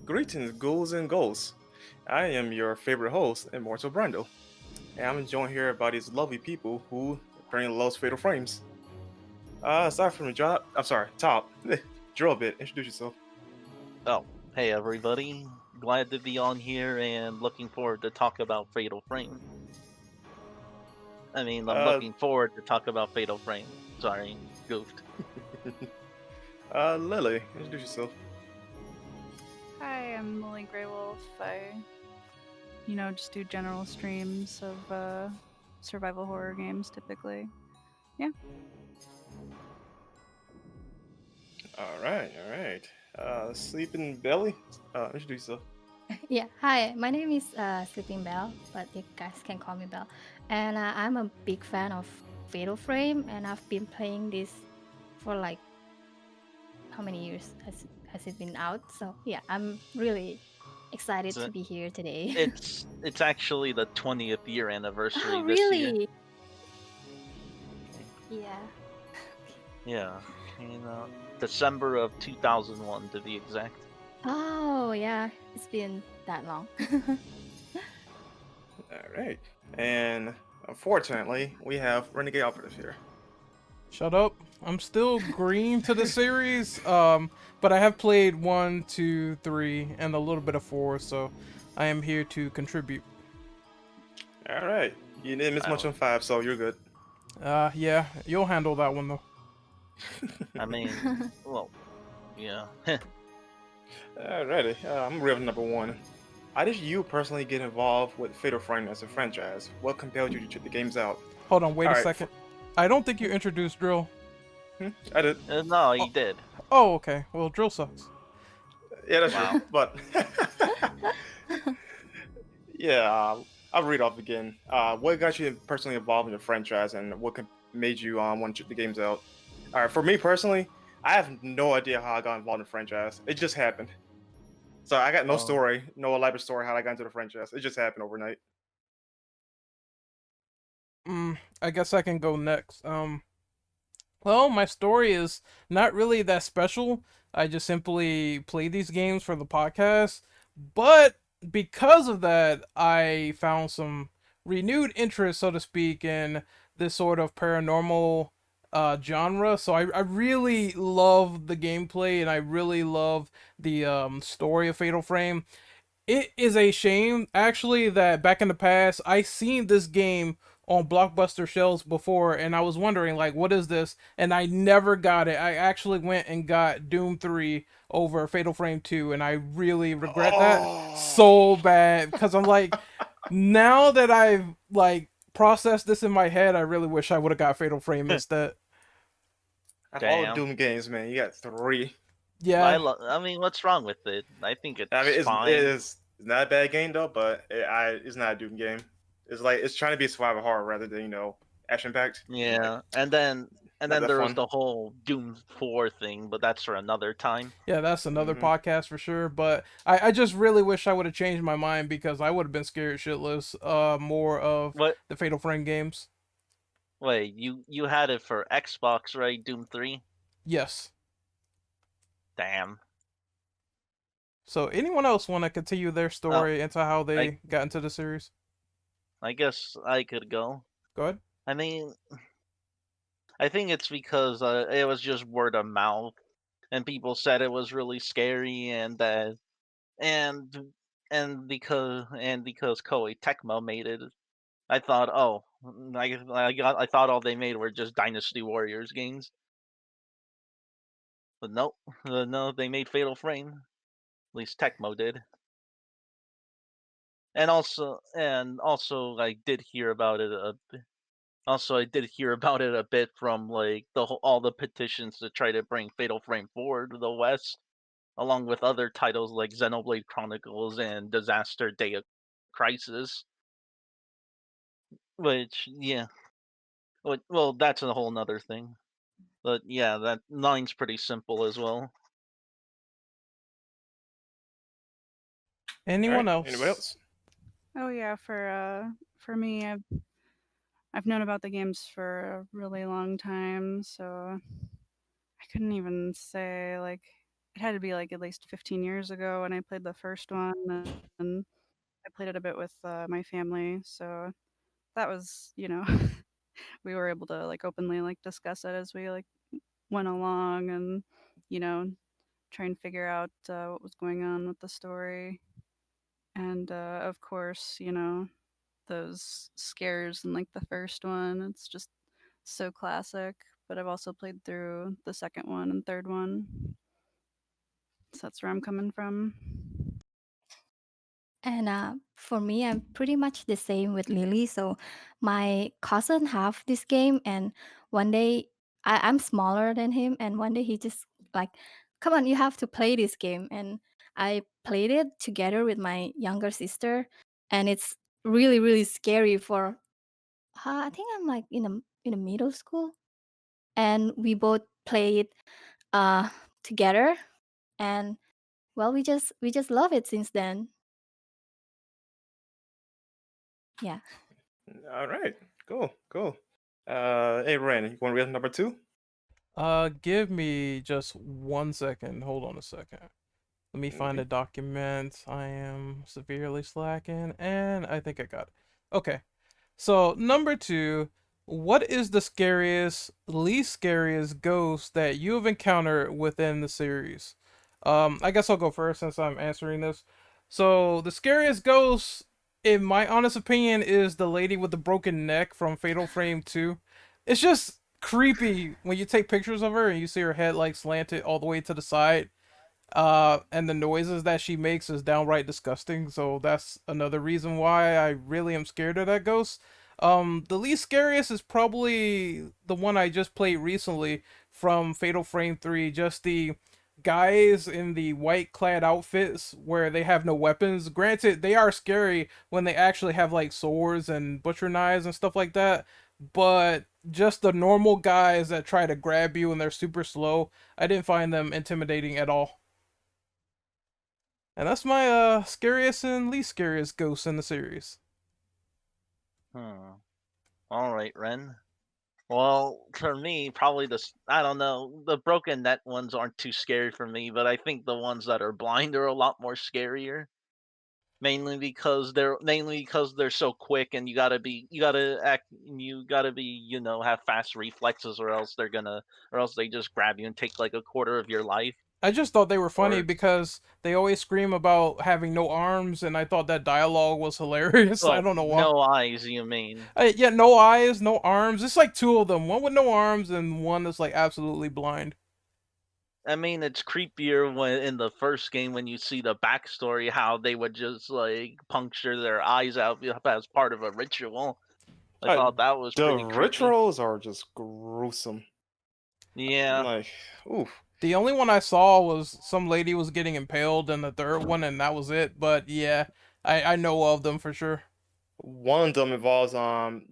Greetings, ghouls and ghosts. I am your favorite host, Immortal Brando, and I'm joined here by these lovely people who apparently loves Fatal Frames. Aside from the job, I'm sorry, Top, drill a bit, introduce yourself. Oh, hey everybody. Glad to be on here and looking forward to talk about Fatal Frame. I'm Uh, looking forward to talk about Fatal Frame. Sorry, goofed. Lily, introduce yourself. Hi, I'm Lily Greywolf. I just do general streams of survival horror games typically. Yeah. All right. Sleeping Belly, introduce yourself. Yeah, hi. My name is Sleeping Bell, but you guys can call me Bell. And I'm a big fan of Fatal Frame, and I've been playing this for like how many years has it been out? So yeah, I'm really excited So to be here today. it's actually the 20th year anniversary Oh, this year. really? Yeah. Yeah, December of 2001 to be exact. Oh, yeah. It's been that long. All right, and unfortunately, we have Renegade Operative here. Shut up. I'm still green to the series, but I have played 1, 2, 3, and a little bit of 4, so I am here to contribute. All right, you didn't miss much Wow. on 5, so you're good. Yeah, you'll handle that one though. I mean, well, yeah. Alrighty, I'm real number one. How did you personally get involved with Fatal Frame as a franchise? What compelled you to check the games out? Hold on, wait All a right, second. I don't think you introduced Drill. I did. No, he Oh, did. oh, okay. Well, Drill sucks. Yeah, that's Wow. true. But yeah, I'll read off again. What got you personally involved in the franchise, and what made you want to check the games out? All right, for me personally, I have no idea how I got involved in the franchise. It just happened. So I got no Oh, story, no elaborate story how I got into the franchise. It just happened overnight. I guess I can go next. Well, my story is not really that special. I just simply play these games for the podcast. But because of that, I found some renewed interest, so to speak, in this sort of paranormal genre. So I really love the gameplay and I really love the story of Fatal Frame. It is a shame, actually, that back in the past, I seen this game on Blockbuster shelves before, and I was wondering, like, what is this? And I never got it. I actually went and got Doom 3 over Fatal Frame 2, and I really regret that Oh, so bad, because I'm like, now that I've, like, processed this in my head, I really wish I would have got Fatal Frame instead. out of all the damn. Doom games, man, you got three. Yeah, I mean, what's wrong with it? I think I mean, it's it fine. is it's not a bad game though, but it's not a Doom game. It's like it's trying to be a survival horror rather than action packed. Like Yeah, and then not that there was fun. the whole Doom 4 thing, but that's for another time. yeah, that's another Hmm. podcast for sure. But I just really wish I would have changed my mind because I would have been scared shitless more of What? the Fatal Frame games. Wait, you had it for Xbox, right? Doom 3? Yes. Damn. So anyone else want to continue their Oh, story into how I they got into the series? I guess I could go. Go ahead. I mean, I think it's because it was just word of mouth, and people said it was really scary, and and because Koei Tecmo made it, I thought, oh, I thought all they made were just Dynasty Warriors games. But nope, no, they made Fatal Frame. At least Tecmo did. And also, I did hear about it. Also, I did hear about it a bit from like all the petitions to try to bring Fatal Frame forward to the West, along with other titles like Xenoblade Chronicles and Disaster Day of Crisis. Which, yeah, well, that's a whole nother thing. But yeah, that line's pretty simple as well. All Anyone right. Anybody else? else? Oh yeah, for me, I've known about the games for a really long time, so I couldn't even say like it had to be like at least 15 years ago when I played the first one, and I played it a bit with my family. So that was, we were able to like openly like discuss it as we like went along, and you know try and figure out what was going on with the story. And of course, those scares in like the first one. It's just so classic. But I've also played through the second one and third one. So that's where I'm coming from. And for me, I'm pretty much the same with Lily. So my cousin have this game, and one day I'm smaller than him, and one day he just like, "Come on, you have to play this game." And I played it together with my younger sister, and it's really really scary. For I think I'm like in a middle school, and we both played uh together, and well, we just love it since then. Yeah. All right, cool. Hey Ren, you want to read number two? Give me just 1 second. Hold on a second. Let me find Okay. a document. I am severely slacking, and I think I got it. Okay. So, number two, what is the least scariest ghost that you have encountered within the series? I guess I'll go first since I'm answering this. So, the scariest ghost, in my honest opinion, is the lady with the broken neck from Fatal Frame 2. It's just creepy when you take pictures of her and you see her head like slanted all the way to the side, and the noises that she makes is downright disgusting. So that's another reason why I really am scared of that ghost. The least scariest is probably the one I just played recently from Fatal Frame 3. Just the guys in the white clad outfits where they have no weapons. Granted, they are scary when they actually have like swords and butcher knives and stuff like that. But just the normal guys that try to grab you and they're super slow, I didn't find them intimidating at all. And that's my scariest and least scariest ghosts in the series. All right, Ren. Well, for me, probably I don't know, the broken net ones aren't too scary for me, but I think the ones that are blind are a lot more scarier. Mainly because they're so quick, and you gotta be, have fast reflexes, or else they just grab you and take like a quarter of your life. I just thought they were funny Or because they always scream about having no arms, and I thought that dialogue was hilarious. I oh, don't know why. no eyes, you mean? Yeah, no eyes, no arms. It's like two of them. One with no arms and one that's like absolutely blind. I mean, it's creepier when in the first game when you see the backstory, how they would just like puncture their eyes out as part of a ritual. I Uh, thought that was the pretty creepy. rituals are just gruesome. Yeah. Like, oof. The only one I saw was some lady was getting impaled in the third one, and that was it. But yeah, I know of them for sure. One of them involves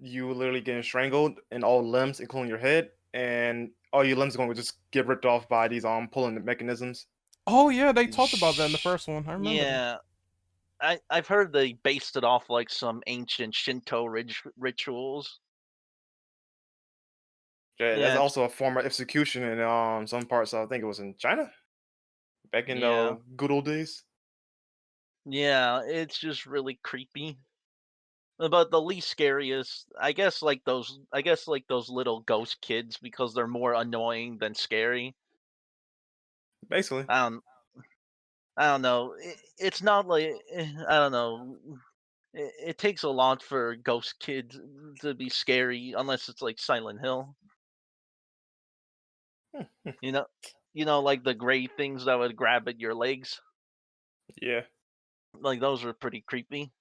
you literally getting strangled in all limbs, including your head, and all your limbs are going to just get ripped off by these pulling mechanisms. Oh yeah, they talked about that in the first one. I remember that. Yeah. I've heard they based it off like some ancient Shinto rituals. Yeah, that's Yeah, also a form of execution in some parts. I think it was in China back in yeah, the good old days. yeah. It's just really creepy. But the least scariest, I guess like those little ghost kids, because they're more annoying than scary. Basically, I don't, I don't know. It's not like I don't know. It takes a lot for ghost kids to be scary, unless it's like Silent Hill. You know, like the gray things that would grab at your legs. yeah. Like those are pretty creepy.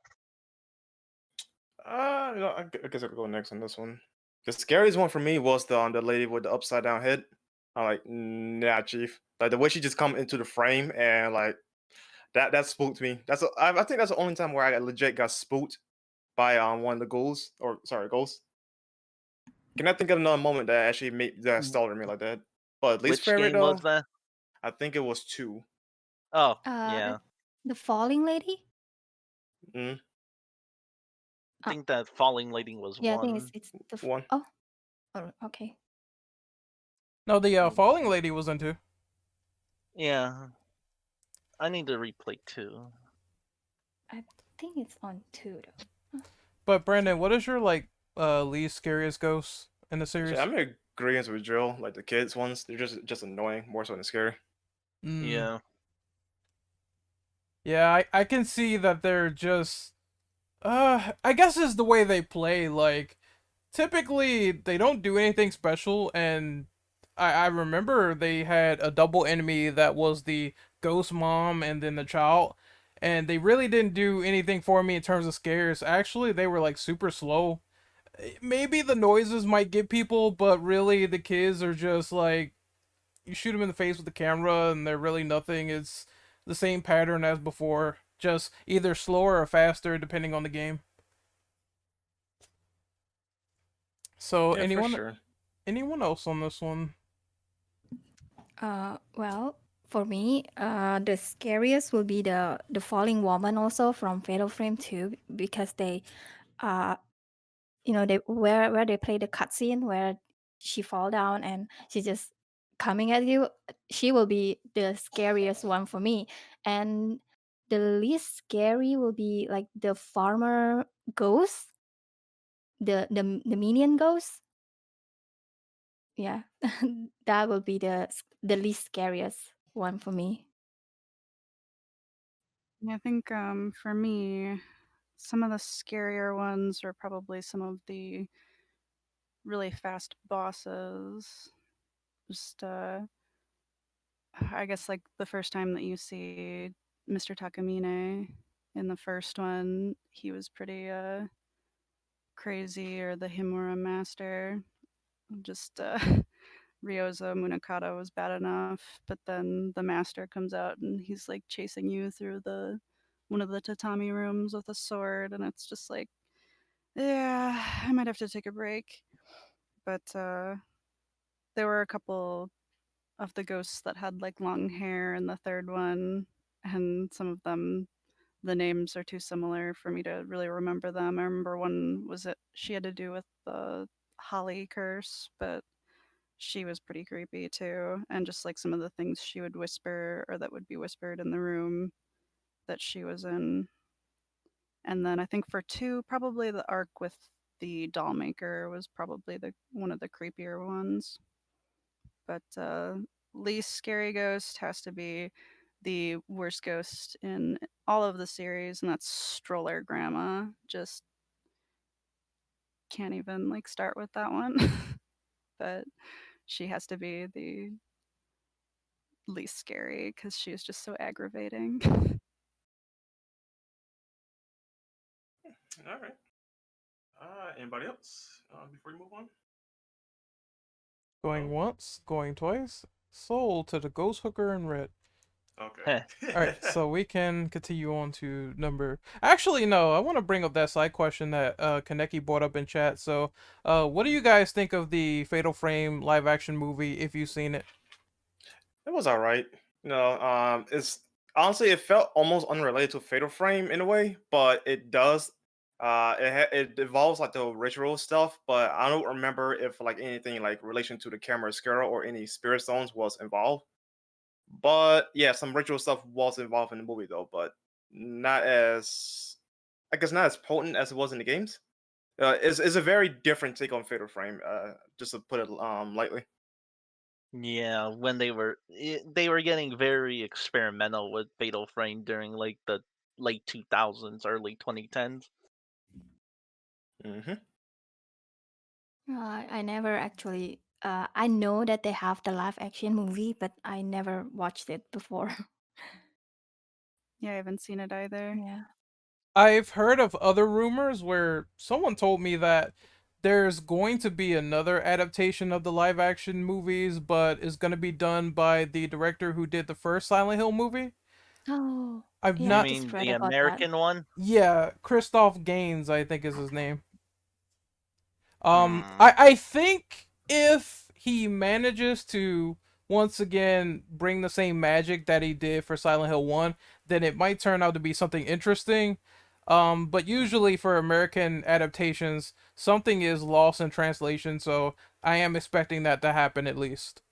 I guess I'll go next on this one. The scariest one for me was the lady with the upside down head. I'm like, nah, chief. Like the way she just come into the frame and like that spooked me. I think that's the only time where I legit got spooked by one of the ghouls or sorry ghosts. Can I think of another moment that actually made that W- startled me like that? But least Which favorite game was though, that? I think it was two. Oh, Uh, yeah. the falling lady. Mm, I Uh, think that Falling Lady was yeah, I think it's one. it's the one. oh, okay. No, the Oh, falling lady was into. Yeah, I need to replay 2. I think it's on 2 though. But Brandon, what is your like least scariest ghost in the So series? I'm in agreement with Jill. Like the kids ones, they're just annoying more so than scary. Mm. Yeah. Yeah, I can see that they're just I guess it's the way they play. Like typically they don't do anything special, and I remember they had a double enemy that was the ghost mom and then the child, and they really didn't do anything for me in terms of scares. Actually, they were like super slow. Maybe the noises might get people, but really the kids are just like you shoot them in the face with the camera and they're really nothing. It's the same pattern as before, just either slower or faster depending on the game. So Yeah, for sure. anyone else on this one? Well, for me, the scariest will be the falling woman also from Fatal Frame 2 because they uh they where they play the cutscene where she fall down and she just coming at you. She will be the scariest one for me. And the least scary will be like the farmer ghost, the minion ghost. Yeah. That will be the least scariest one for me. Yeah, I think for me, some of the scarier ones are probably some of the really fast bosses. Just I guess like the first time that you see Mr. Takamine in the first one, he was pretty crazy, or the Himura master. Just Ryozo Munakata was bad enough, but then the master comes out and he's like chasing you through the one of the tatami rooms with a sword, and it's just like, yeah, I might have to take a break. But there were a couple of the ghosts that had like long hair in the third one, and some of them, the names are too similar for me to really remember them. I remember one was it she had to do with the Holly curse, but she was pretty creepy too, and just like some of the things she would whisper or that would be whispered in the room that she was in. And then I think for 2, probably the arc with the doll maker was probably the one of the creepier ones. But least scary ghost has to be the worst ghost in all of the series, and that's Stroller Grandma. Just can't even like start with that one. But she has to be the least scary because she is just so aggravating. All right. Anybody else before we move on? Going once, going twice. Sold to the ghost hooker in red. Okay. All right, so we can continue on to number. Actually, no, I want to bring up that side question that Kaneki brought up in chat. So, what do you guys think of the Fatal Frame live action movie? If you've seen it, It was all right. It's honestly it felt almost unrelated to Fatal Frame in a way, but it does. It involves like the ritual stuff, but I don't remember if like anything like relation to the camera scale or any spirit stones was involved. But yeah, some ritual stuff was involved in the movie though, but not as I guess not as potent as it was in the games. It's a very different take on Fatal Frame. Just to put it lightly. Yeah, when they were getting very experimental with Fatal Frame during like the late 2000s, early 2010s. Hmm. I never actually. I know that they have the live action movie, but I never watched it before. Yeah, I haven't seen it either. Yeah. I've heard of other rumors where someone told me that there's going to be another adaptation of the live action movies, but it's going to be done by the director who did the first Silent Hill movie. Oh, I've yeah, I You not. just mean read the about that. American one? Yeah, Christoph Gaines, I think is his name. Hmm. I think if he manages to once again bring the same magic that he did for Silent Hill 1, then it might turn out to be something interesting. But usually for American adaptations, something is lost in translation, so I am expecting that to happen at least.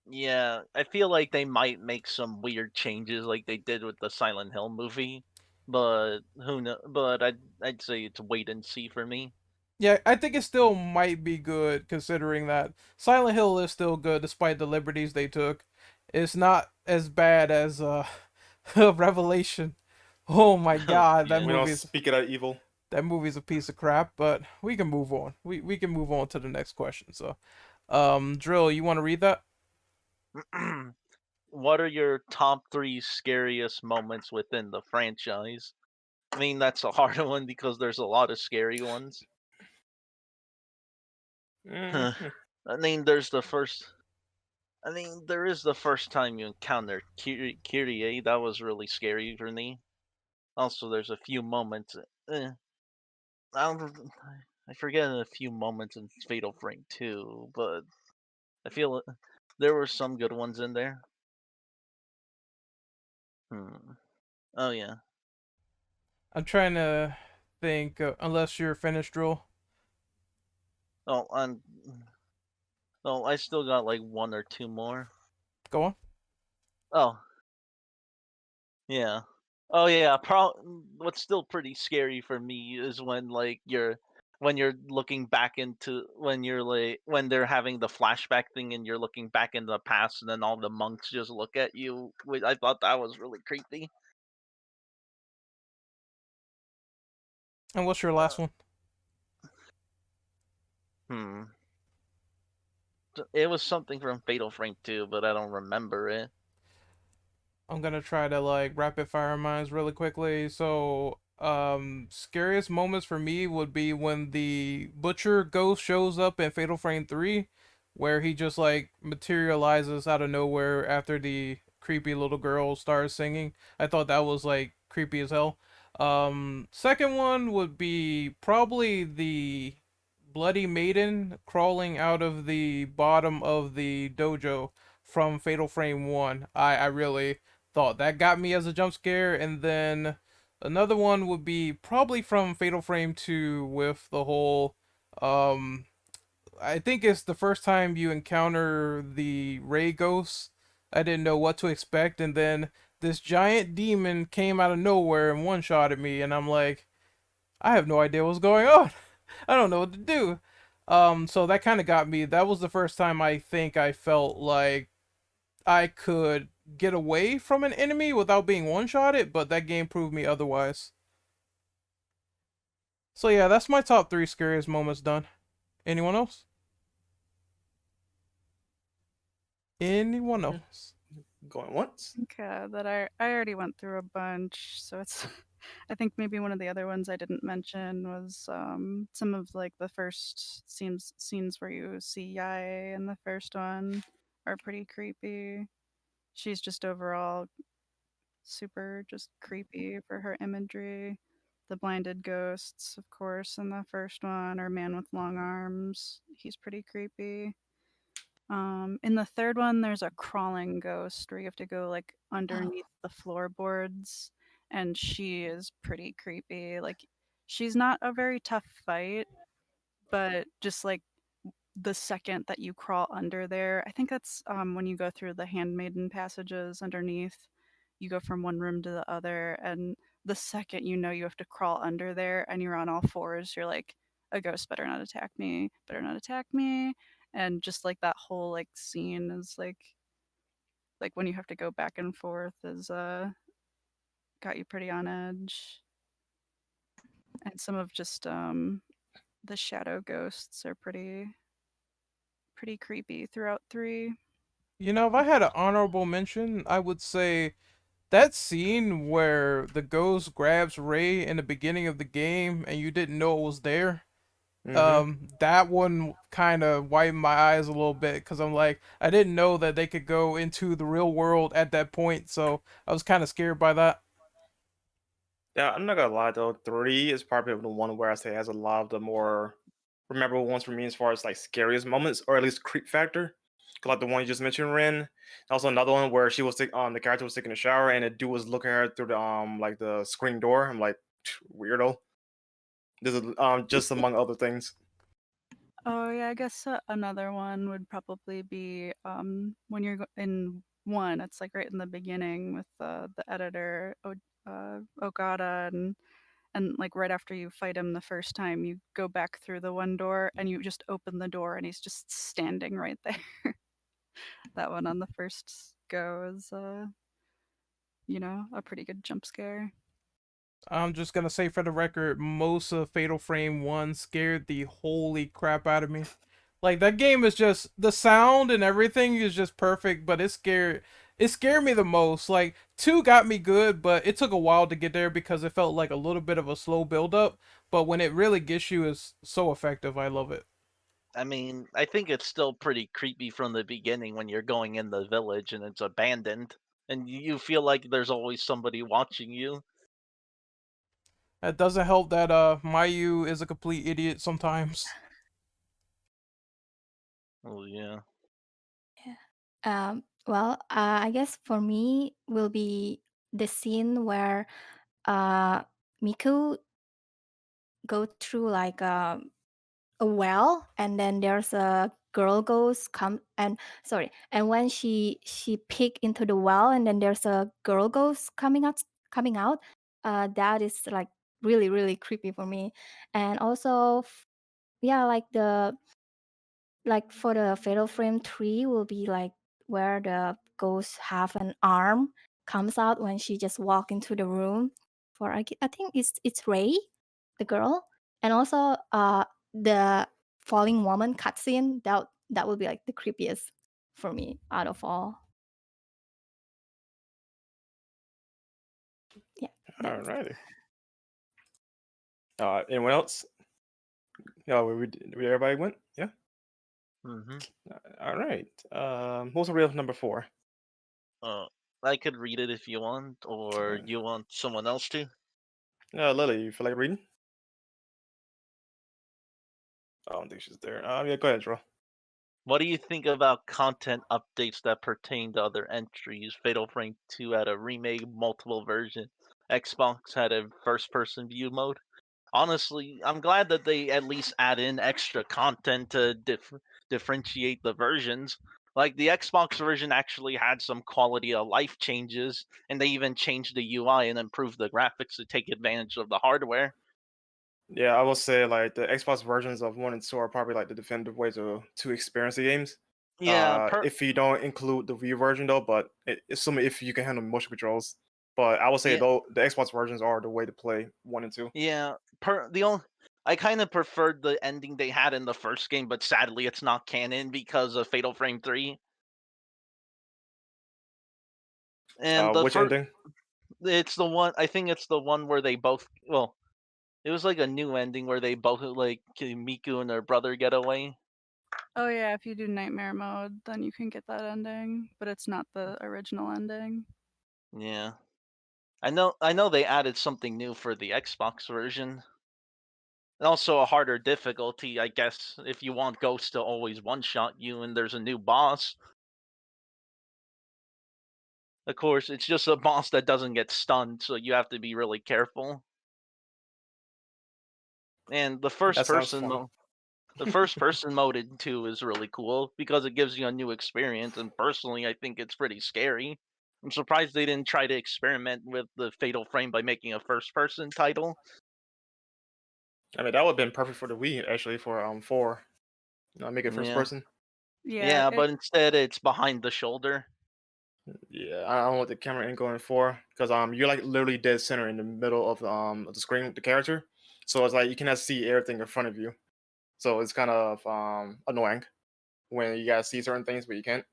Yeah, I feel like they might make some weird changes like they did with the Silent Hill movie, but who know? But I'd say it's wait and see for me. Yeah, I think it still might be good considering that Silent Hill is still good despite the liberties they took. It's not as bad as Revelation. Oh my god, Yeah. We don't speak it out evil. that movie's a piece of crap, but we can move on. We can move on to the next question. So, Drill, you want to read that? What are your top 3 scariest moments within the franchise? I mean, that's a hard one because there's a lot of scary ones. Mhm. I mean, there's the first. I mean, there is the first time you encounter Kyrie. That was really scary for me. Also, there's a few moments. I don't. I forget a few moments in Fatal Frame 2, but I feel there were some good ones in there. Oh yeah. I'm trying to think. Unless you're finished, Drill. Oh, I still got like 1 or 2 more. Go on. Oh, yeah. Oh yeah. What's still pretty scary for me is when like when you're looking back into when they're having the flashback thing and you're looking back in the past and then all the monks just look at you. I thought that was really creepy. And what's your last one? Hmm. It was something from Fatal Frame 2, but I don't remember it. I'm gonna try to like rapid fire minds really quickly. So, scariest moments for me would be when the Butcher ghost shows up in Fatal Frame 3, where he just like materializes out of nowhere after the creepy little girl starts singing. I thought that was like creepy as hell. Second one would be probably the Bloody Maiden crawling out of the bottom of the dojo from Fatal Frame 1. I really thought that got me as a jump scare. And then another one would be probably from Fatal Frame 2 with the whole I think it's the first time you encounter the Ray ghosts. I didn't know what to expect, and then this giant demon came out of nowhere and one shot at me, and I'm like, I have no idea what's going on. I don't know what to do. So that kind of got me. That was the first time I think I felt like I could get away from an enemy without being one-shotted, but that game proved me otherwise. So yeah, that's my top 3 scariest moments done. Anyone else? Anyone else? Going once. Okay, that I already went through a bunch, so it's I think maybe one of the other ones I didn't mention was some of like the first scenes where you see Yai in the first one are pretty creepy. She's just overall super just creepy for her imagery. The blinded ghosts, of course, in the first one, or man with long arms. He's pretty creepy. In the third one, there's a crawling ghost where you have to go like underneath the floorboards, and she is pretty creepy. Like, she's not a very tough fight, but just like the second that you crawl under there, I think that's when you go through the handmaiden passages underneath, you go from one room to the other, and the second you know you have to crawl under there and you're on all fours, you're like, a ghost better not attack me. And just like that whole like scene is like when you have to go back and forth is got you pretty on edge. And some of just the shadow ghosts are pretty creepy throughout 3. You know, if I had an honorable mention, I would say that scene where the ghost grabs Ray in the beginning of the game and you didn't know it was there. That one kind of widened my eyes a little bit because I'm like, I didn't know that they could go into the real world at that point, so I was kind of scared by that. Yeah, I'm not gonna lie though. 3 is probably the one where I say has a lot of the more memorable ones for me as far as like scariest moments, or at least creep factor. Like the one you just mentioned, Ren. Also another one where the character was taking a shower and a dude was looking at her through the like the screen door. I'm like, weirdo. This is just among other things. Oh yeah, I guess another one would probably be when you're in one. It's like right in the beginning with the editor Okada, and like right after you fight him the first time, you go back through the one door and you just open the door and he's just standing right there. That one on the first go is a pretty good jump scare. I'm just gonna say for the record, most of Fatal Frame 1 scared the holy crap out of me. Like that game is just the sound and everything is just perfect, but it scared me the most. Like 2 got me good, but it took a while to get there because it felt like a little bit of a slow build up. But when it really gets you, is so effective. I love it. I mean, I think it's still pretty creepy from the beginning when you're going in the village and it's abandoned, and you feel like there's always somebody watching you. It doesn't help that Mayu is a complete idiot sometimes. Oh yeah. Yeah. Well, I guess for me will be the scene where Miku go through like a well, and then there's a girl ghost come and sorry, and when she peek into the well, and then there's a girl ghost coming out. That is like really really creepy for me, and also yeah, like for the Fatal Frame 3 will be like where the ghost have an arm comes out when she just walk into the room. For I think it's Ray, the girl, and also the falling woman cutscene. That would be like the creepiest for me out of all. Yeah, that's Alrighty. Anyone else? Yeah, we everybody went. Yeah. Mm-hmm. All right. Who's real number 4? I could read it if you want, or you want someone else to. Lily, you feel like reading? I don't think she's there. Yeah, go ahead, Drew. What do you think about content updates that pertain to other entries? Fatal Frame 2 had a remake, multiple version. Xbox had a first-person view mode. Honestly, I'm glad that they at least add in extra content to differentiate the versions. Like the Xbox version actually had some quality of life changes, and they even changed the UI and improved the graphics to take advantage of the hardware. Yeah, I will say like the Xbox versions of 1 and 2 are probably like the definitive way to experience the games. Yeah, If you don't include the Wii version though, but assuming if you can handle motion controls. But I will say yeah, though the Xbox versions are the way to play 1 and 2. yeah. The only I kind of preferred the ending they had in the first game, but sadly it's not canon because of Fatal Frame 3. And the Which first, ending? it's the one. I think it's the one where they both. Well, it was like a new ending where they both like Miku and their brother get away. Oh yeah, if you do nightmare mode, then you can get that ending, but it's not the original ending. Yeah, I know they added something new for the Xbox version. And also a harder difficulty, I guess, if you want Ghost to always one-shot you and there's a new boss. Of course, it's just a boss that doesn't get stunned, so you have to be really careful. And That sounds fun. the first person mode in 2 is really cool because it gives you a new experience, and personally I think it's pretty scary. I'm surprised they didn't try to experiment with the Fatal Frame by making a first person title. I mean, that would have been perfect for the Wii actually for 4. Make it first Yeah. person. Yeah, Yeah, it but instead it's behind the shoulder. Yeah, I don't want the camera angle in 4 because you're like literally dead center in the middle of the screen with the character, so it's like you cannot see everything in front of you. So it's kind of annoying when you guys see certain things but you can't.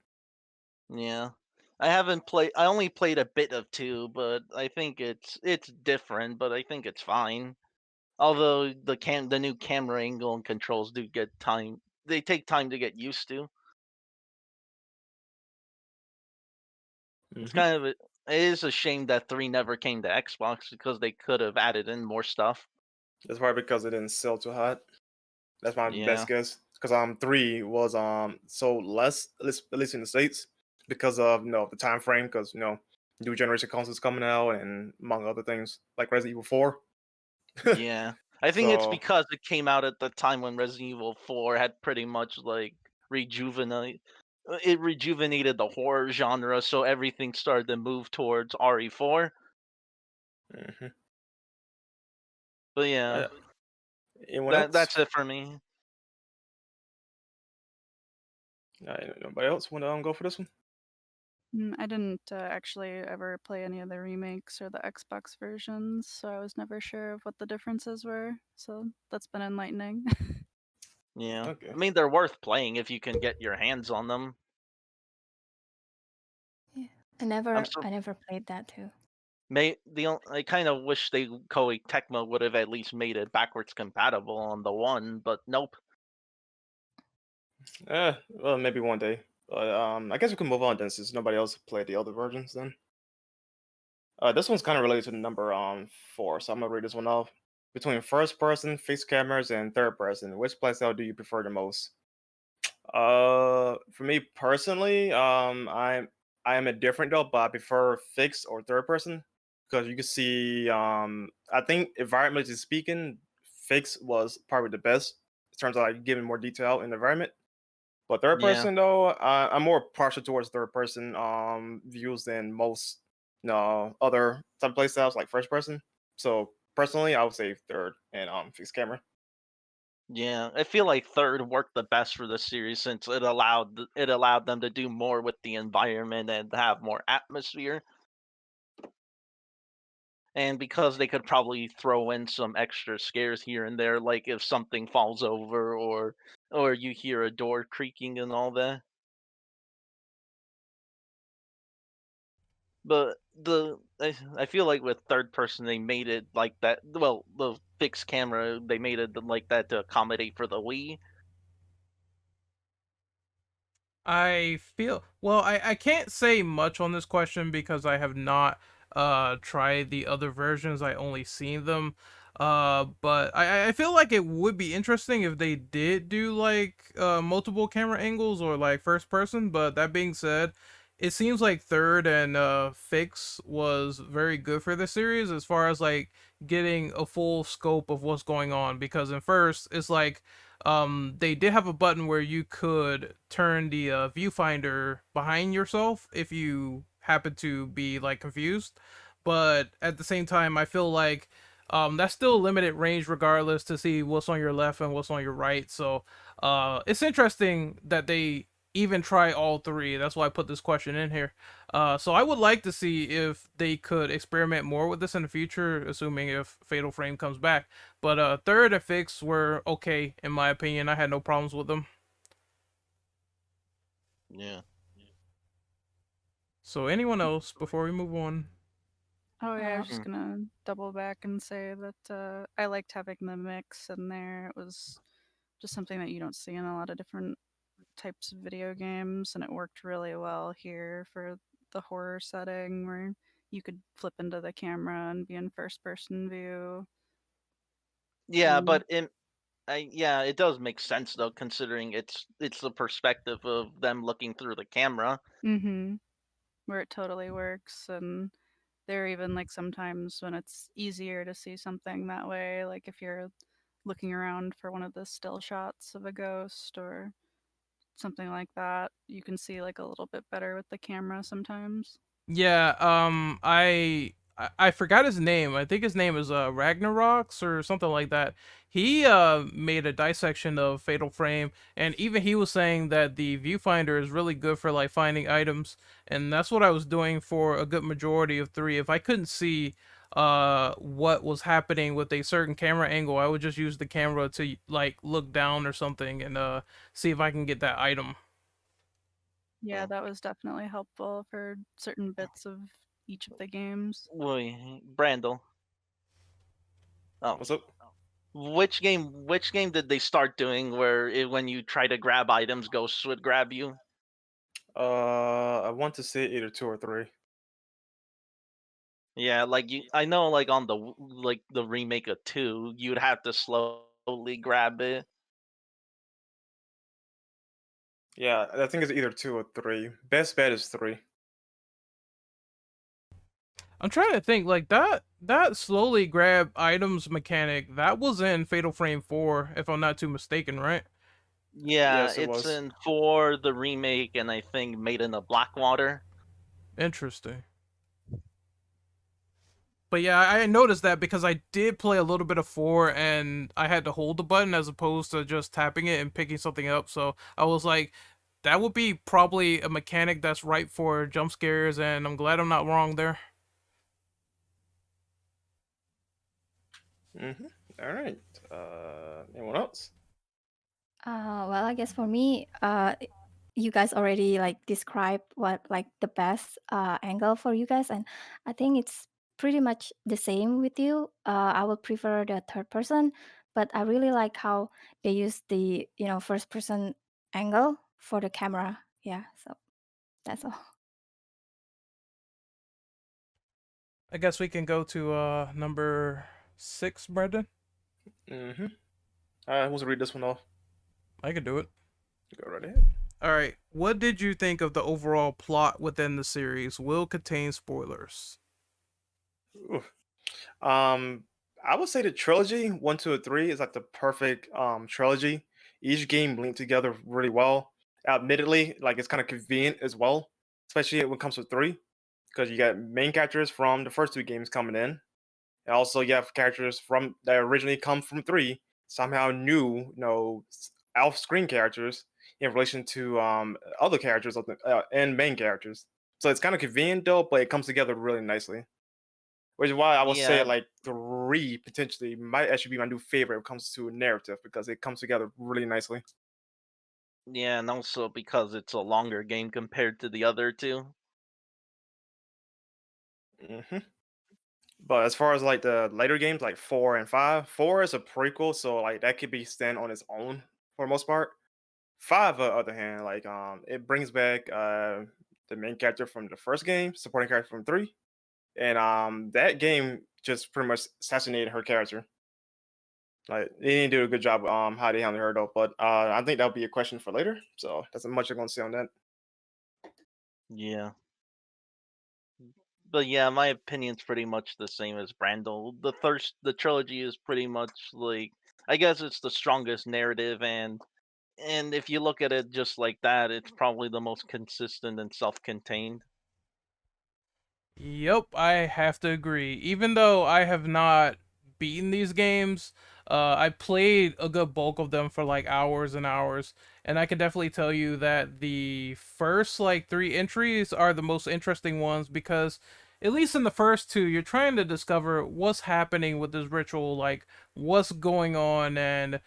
Yeah. I only played a bit of 2, but I think it's different, but I think it's fine. Although the new camera angle and controls do get time they take time to get used to. It's Hmm. kind of it is a shame that 3 never came to Xbox because they could have added in more stuff. That's probably because it didn't sell too hot. That's my best Yeah. guess. Because 3 was sold less, at least in the states, because of the time frame. Because new generation consoles coming out and among other things like Resident Evil 4. Yeah. I think it's So because it came out at the time when Resident Evil 4 had pretty much like rejuvenated the horror genre, so everything started to move towards RE4. mhm. But yeah, Anyone else? that's it for me. Nobody else want to go for this one? I didn't actually ever play any of the remakes or the Xbox versions, so I was never sure of what the differences were. So that's been enlightening. Yeah, Okay. I mean they're worth playing if you can get your hands on them. Yeah. I'm so I never played that too. I kind of wish Koei Tecmo would have at least made it backwards compatible on the one, but nope. Well, maybe one day. But I guess we can move on then, since nobody else played the other versions. Then this one's kind of related to the number 4, so I'm gonna read this one off. Between first person, fixed cameras, and third person, which playstyle do you prefer the most? For me personally, I am indifferent though, but I prefer fixed or third person because you can see. I think environmentally speaking, fixed was probably the best in terms of like giving more detail in the environment. But third Yeah, person though, I'm more partial towards third person views than most other type of play styles like first person. So personally, I would say third and fixed camera. yeah. I feel like third worked the best for the series since it allowed them to do more with the environment and have more atmosphere. And because they could probably throw in some extra scares here and there, like if something falls over or you hear a door creaking and all that. But I feel like with third person they made it like that. Well, the fixed camera they made it like that to accommodate for the Wii. I feel well. I can't say much on this question because I have not tried the other versions. I only seen them. But I feel like it would be interesting if they did do like multiple camera angles or like first person. But that being said, it seems like third and fix was very good for the series as far as like getting a full scope of what's going on. Because in first, it's like they did have a button where you could turn the viewfinder behind yourself if you happen to be like confused, but at the same time I feel like that's still limited range regardless to see what's on your left and what's on your right. So it's interesting that they even try all three. That's why I put this question in here. So I would like to see if they could experiment more with this in the future, assuming if Fatal Frame comes back. But third and fix were okay in my opinion. I had no problems with them. Yeah. So anyone else before we move on? Oh yeah, I was Uh, just gonna double back and say that I liked having the mix in there. It was just something that you don't see in a lot of different types of video games, and it worked really well here for the horror setting where you could flip into the camera and be in first person view. Yeah, And but yeah, it does make sense though, considering it's the perspective of them looking through the camera. mm-hmm, where it totally works. And there are even like sometimes when it's easier to see something that way, like if you're looking around for one of the still shots of a ghost or something like that, you can see like a little bit better with the camera sometimes. Yeah, I forgot his name. I think his name is Ragnaroks or something like that. He made a dissection of Fatal Frame, and even he was saying that the viewfinder is really good for like finding items, and that's what I was doing for a good majority of 3. If I couldn't see what was happening with a certain camera angle, I would just use the camera to like look down or something and see if I can get that item. Yeah, Oh, that was definitely helpful for certain bits of each of the games. wait, Brandel. Oh, What's up? which game did they start doing where when you try to grab items, ghosts would grab you? I want to say either 2 or 3. Yeah, like I know, like on like the remake of 2, you'd have to slowly grab it. Yeah, I think it's either 2 or 3. Best bet is 3. I'm trying to think like that. That slowly grab items mechanic, that was in Fatal Frame 4, if I'm not too mistaken, right? Yeah, Yes, it it's was. in 4, the remake, and I think Maiden of Blackwater. Interesting. But yeah, I noticed that because I did play a little bit of 4 and I had to hold the button as opposed to just tapping it and picking something up. So I was like, that would be probably a mechanic that's ripe for jump scares, and I'm glad I'm not wrong there. All right. Anyone else? Well, I guess for me, you guys already like described what like the best angle for you guys, and I think it's pretty much the same with you. I would prefer the third person, but I really like how they use the first person angle for the camera. Yeah, so that's all. I guess we can go to number 6, Brendan. Mm-hmm. All right, who's to read this one off? I could do it. Go right ahead. All right. What did you think of the overall plot within the series? Will contain spoilers. Ooh. I would say the trilogy 1, 2, and 3 is like the perfect trilogy. Each game linked together really well. Admittedly, like it's kind of convenient as well, especially when it comes to 3, because you got main characters from the first 2 games coming in, and also you have characters from that originally come from 3 somehow new, off-screen characters in relation to other characters of the and main characters. So it's kind of convenient though, but it comes together really nicely. Which is why I would say Yeah, like 3 potentially might actually be my new favorite when it comes to narrative because it comes together really nicely. yeah, and also because it's a longer game compared to the other two. hmm But as far as like the later games, like 4 and 5, 4 is a prequel, so like that could be stand on its own for the most part. 5, on the other hand, like it brings back the main character from the first game, supporting character from 3, and that game just pretty much assassinated her character. Like they didn't do a good job how they handled her though, but I think that'll be a question for later. So that's much I'm gonna say on that. Yeah. But yeah, my opinion's pretty much the same as Brandel. The trilogy is pretty much like, I guess it's the strongest narrative, and if you look at it just like that, it's probably the most consistent and self-contained. Yep, I have to agree. Even though I have not beaten these games, I played a good bulk of them for like hours and hours, and I can definitely tell you that the first like 3 entries are the most interesting ones because at least in the first 2, you're trying to discover what's happening with this ritual, like what's going on, and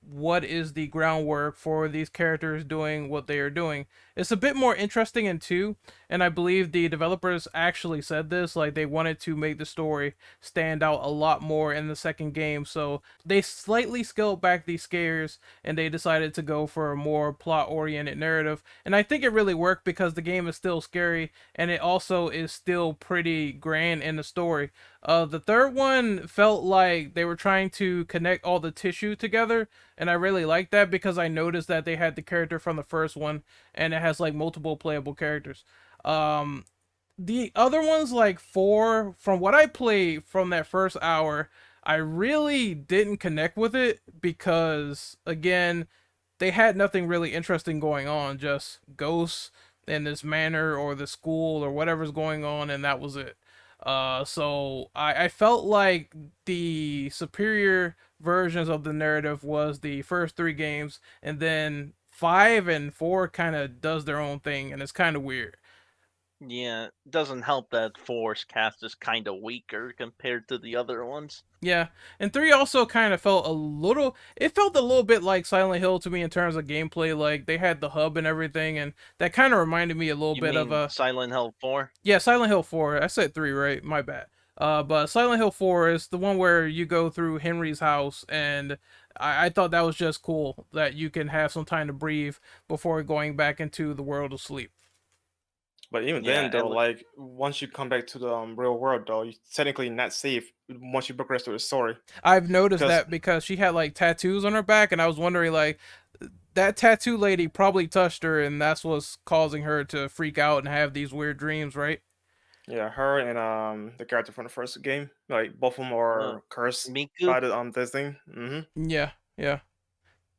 what is the groundwork for these characters doing what they are doing. It's a bit more interesting in 2, and I believe the developers actually said this, like they wanted to make the story stand out a lot more in the second game, so they slightly scaled back these scares and they decided to go for a more plot oriented narrative. And I think it really worked because the game is still scary and it also is still pretty grand in the story. The third one felt like they were trying to connect all the tissue together, and I really liked that because I noticed that they had the character from the first one, and it has like multiple playable characters. Um, the other ones, like 4, from what I played from that first hour, I really didn't connect with it because, again, they had nothing really interesting going on, just ghosts in this manor or the school or whatever's going on, and that was it. So I felt like the superior versions of the narrative was the first 3 games, and then 5 and 4 kind of does their own thing, and it's kind of weird. Yeah, it doesn't help that Force cast is kind of weaker compared to the other ones. Yeah, and 3 also kind of felt a little. It felt a little bit like Silent Hill to me in terms of gameplay. Like they had the hub and everything, and that kind of reminded me a little You bit of mean a. Silent Hill 4? Yeah, Silent Hill 4. I said 3, right? My bad. But Silent Hill 4 is the one where you go through Henry's house, and I thought that was just cool that you can have some time to breathe before going back into the world of sleep. But even Yeah, then, though, like once you come back to the real world, though, you're technically not safe once you progress through the story. I've noticed Because that because she had like tattoos on her back, and I was wondering like that tattoo lady probably touched her, and that's what's causing her to freak out and have these weird dreams, right? Yeah, her and the character from the first game, like both of them Uh, are cursed Miku. by the this thing. Yeah, yeah.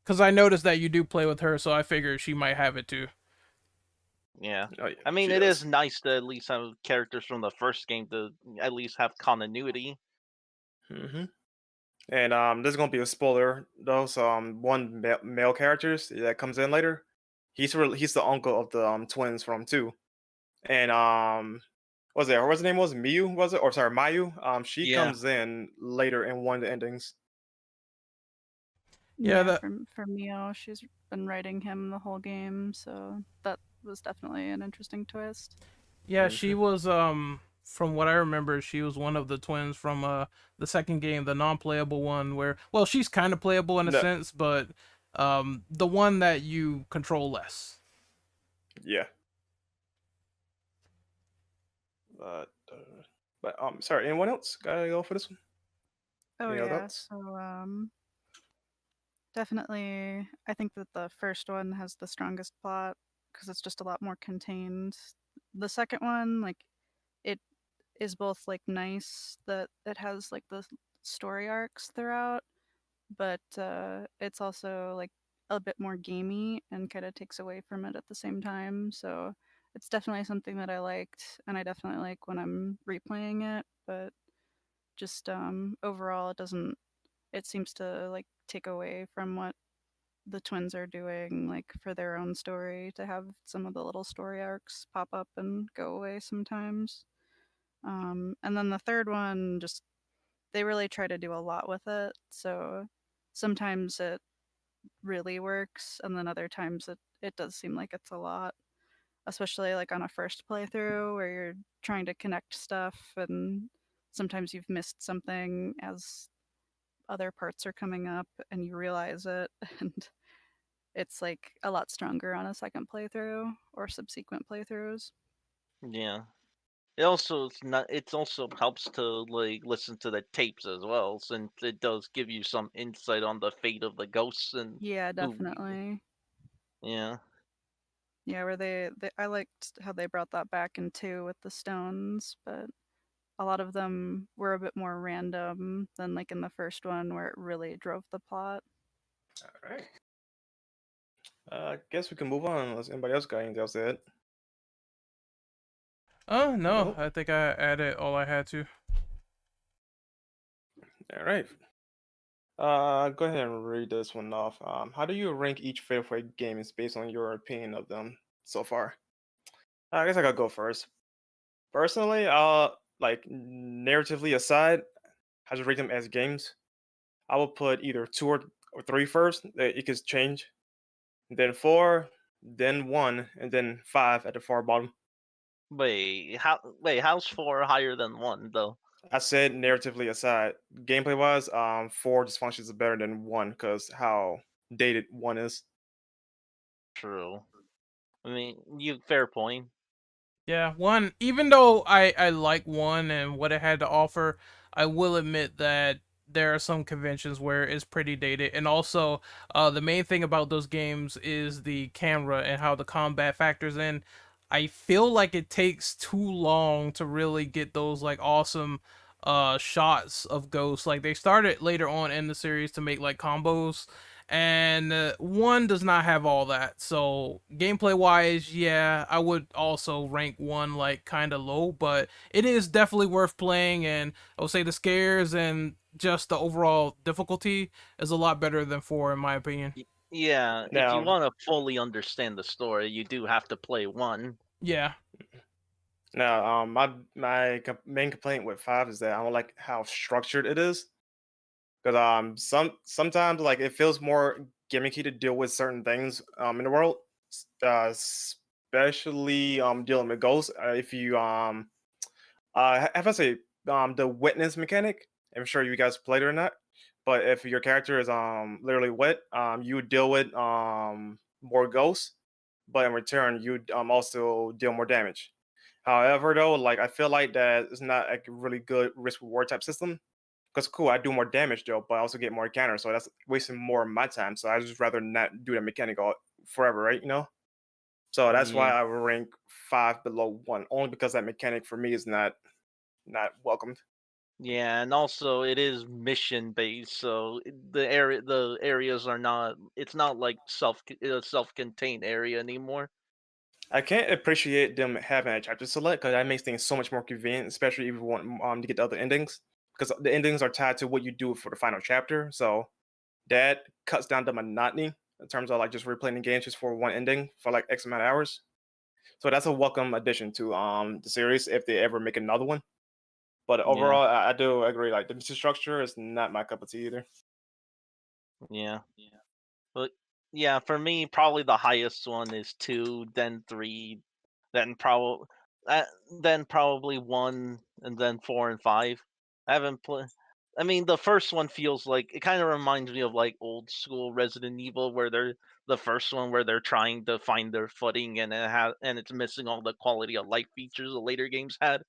Because I noticed that you do play with her, so I figured she might have it too. Yeah. Oh yeah, I mean, she it is does. nice to at least have characters from the first game to at least have continuity. hmm And this is gonna be a spoiler though. So one male characters that comes in later, he's the uncle of the twins from two. And was it what's her name was Miyu was it or sorry Mayu? She Yeah. comes in later in one of the endings. Yeah, Yeah, for Mio, she's been writing him the whole game, so that was definitely an interesting twist. yeah, she hmm was from what I remember, she was one of the twins from the second game, the non-playable one where well, she's kind of playable in a No, sense, but the one that you control less. yeah. But sorry. Anyone else gotta go for this one? Oh Any other yeah, thoughts? so definitely I think that the first one has the strongest plot because it's just a lot more contained. The second one, like it is both like nice that it has like the story arcs throughout, but it's also like a bit more gamey and kind of takes away from it at the same time. So it's definitely something that I liked, and I definitely like when I'm replaying it. But just overall, it doesn't. It seems to like take away from what the twins are doing, like for their own story, to have some of the little story arcs pop up and go away sometimes. And then the third one, just they really try to do a lot with it. So sometimes it really works, and then other times it does seem like it's a lot, especially like on a first playthrough where you're trying to connect stuff, and sometimes you've missed something as other parts are coming up and you realize it, and it's like a lot stronger on a second playthrough or subsequent playthroughs. Yeah. It also it's not. It also helps to like listen to the tapes as well, since it does give you some insight on the fate of the ghosts and Yeah, who. definitely. Yeah. Yeah, where they I liked how they brought that back in two with the stones, but a lot of them were a bit more random than like in the first one where it really drove the plot. All right. I guess we can move on unless anybody else got anything else to add. Oh no, Nope. I think I added all I had to. All right. Go ahead and read this one off. How do you rank each favorite games based on your opinion of them so far? I guess I gotta go first. Personally, like narratively aside, I just rate them as games. I will put either two or three first. It could change. Then four, then one, and then five at the far bottom. How's 4 higher than 1 though? I said narratively aside. Gameplay wise, four just functions better than one because how dated one is. True. I mean, you fair point. Yeah, one. Even though I like one and what it had to offer, I will admit that there are some conventions where it's pretty dated, and also, the main thing about those games is the camera and how the combat factors in. I feel like it takes too long to really get those like awesome shots of ghosts. Like they started later on in the series to make like combos, and one does not have all that. So gameplay wise, yeah, I would also rank one like kind of low, but it is definitely worth playing, and I would say the scares and just the overall difficulty is a lot better than four in my opinion. Yeah, if you Now, want to fully understand the story, you do have to play 1. Yeah. my main complaint with five is that I don't like how structured it is. Because sometimes like it feels more gimmicky to deal with certain things in the world, especially dealing with ghosts. If you have I say the witness mechanic. I'm sure you guys played it or not, but if your character is literally wet, you would deal with more ghosts, but in return you would also deal more damage. However, though, like I feel like that is not like a really good risk reward type system. Because cool, I do more damage though, but I also get more encounters, so that's wasting more of my time. So I just rather not do that mechanic all forever, right? You know? So that's why Yeah. I would rank 5 below 1, only because that mechanic for me is not welcomed. Yeah, and also it is mission based, so the areas are not. It's not like self-contained area anymore. I can't appreciate them having a chapter select because that makes things so much more convenient, especially if you want to get the other endings, because the endings are tied to what you do for the final chapter. So that cuts down the monotony in terms of like just replaying the games just for one ending for like X amount of hours. So that's a welcome addition to the series if they ever make another one. But Yeah, overall, I do agree. Like the mission structure is not my cup of tea either. yeah. But yeah, for me, probably the highest one is 2, then 3, then probably uh, then probably 1, and then 4 and 5. I haven't played. I mean, the first one feels like it kind of reminds me of like old school Resident Evil, where they're the first one where they're trying to find their footing, and it's missing all the quality of life features the later games had.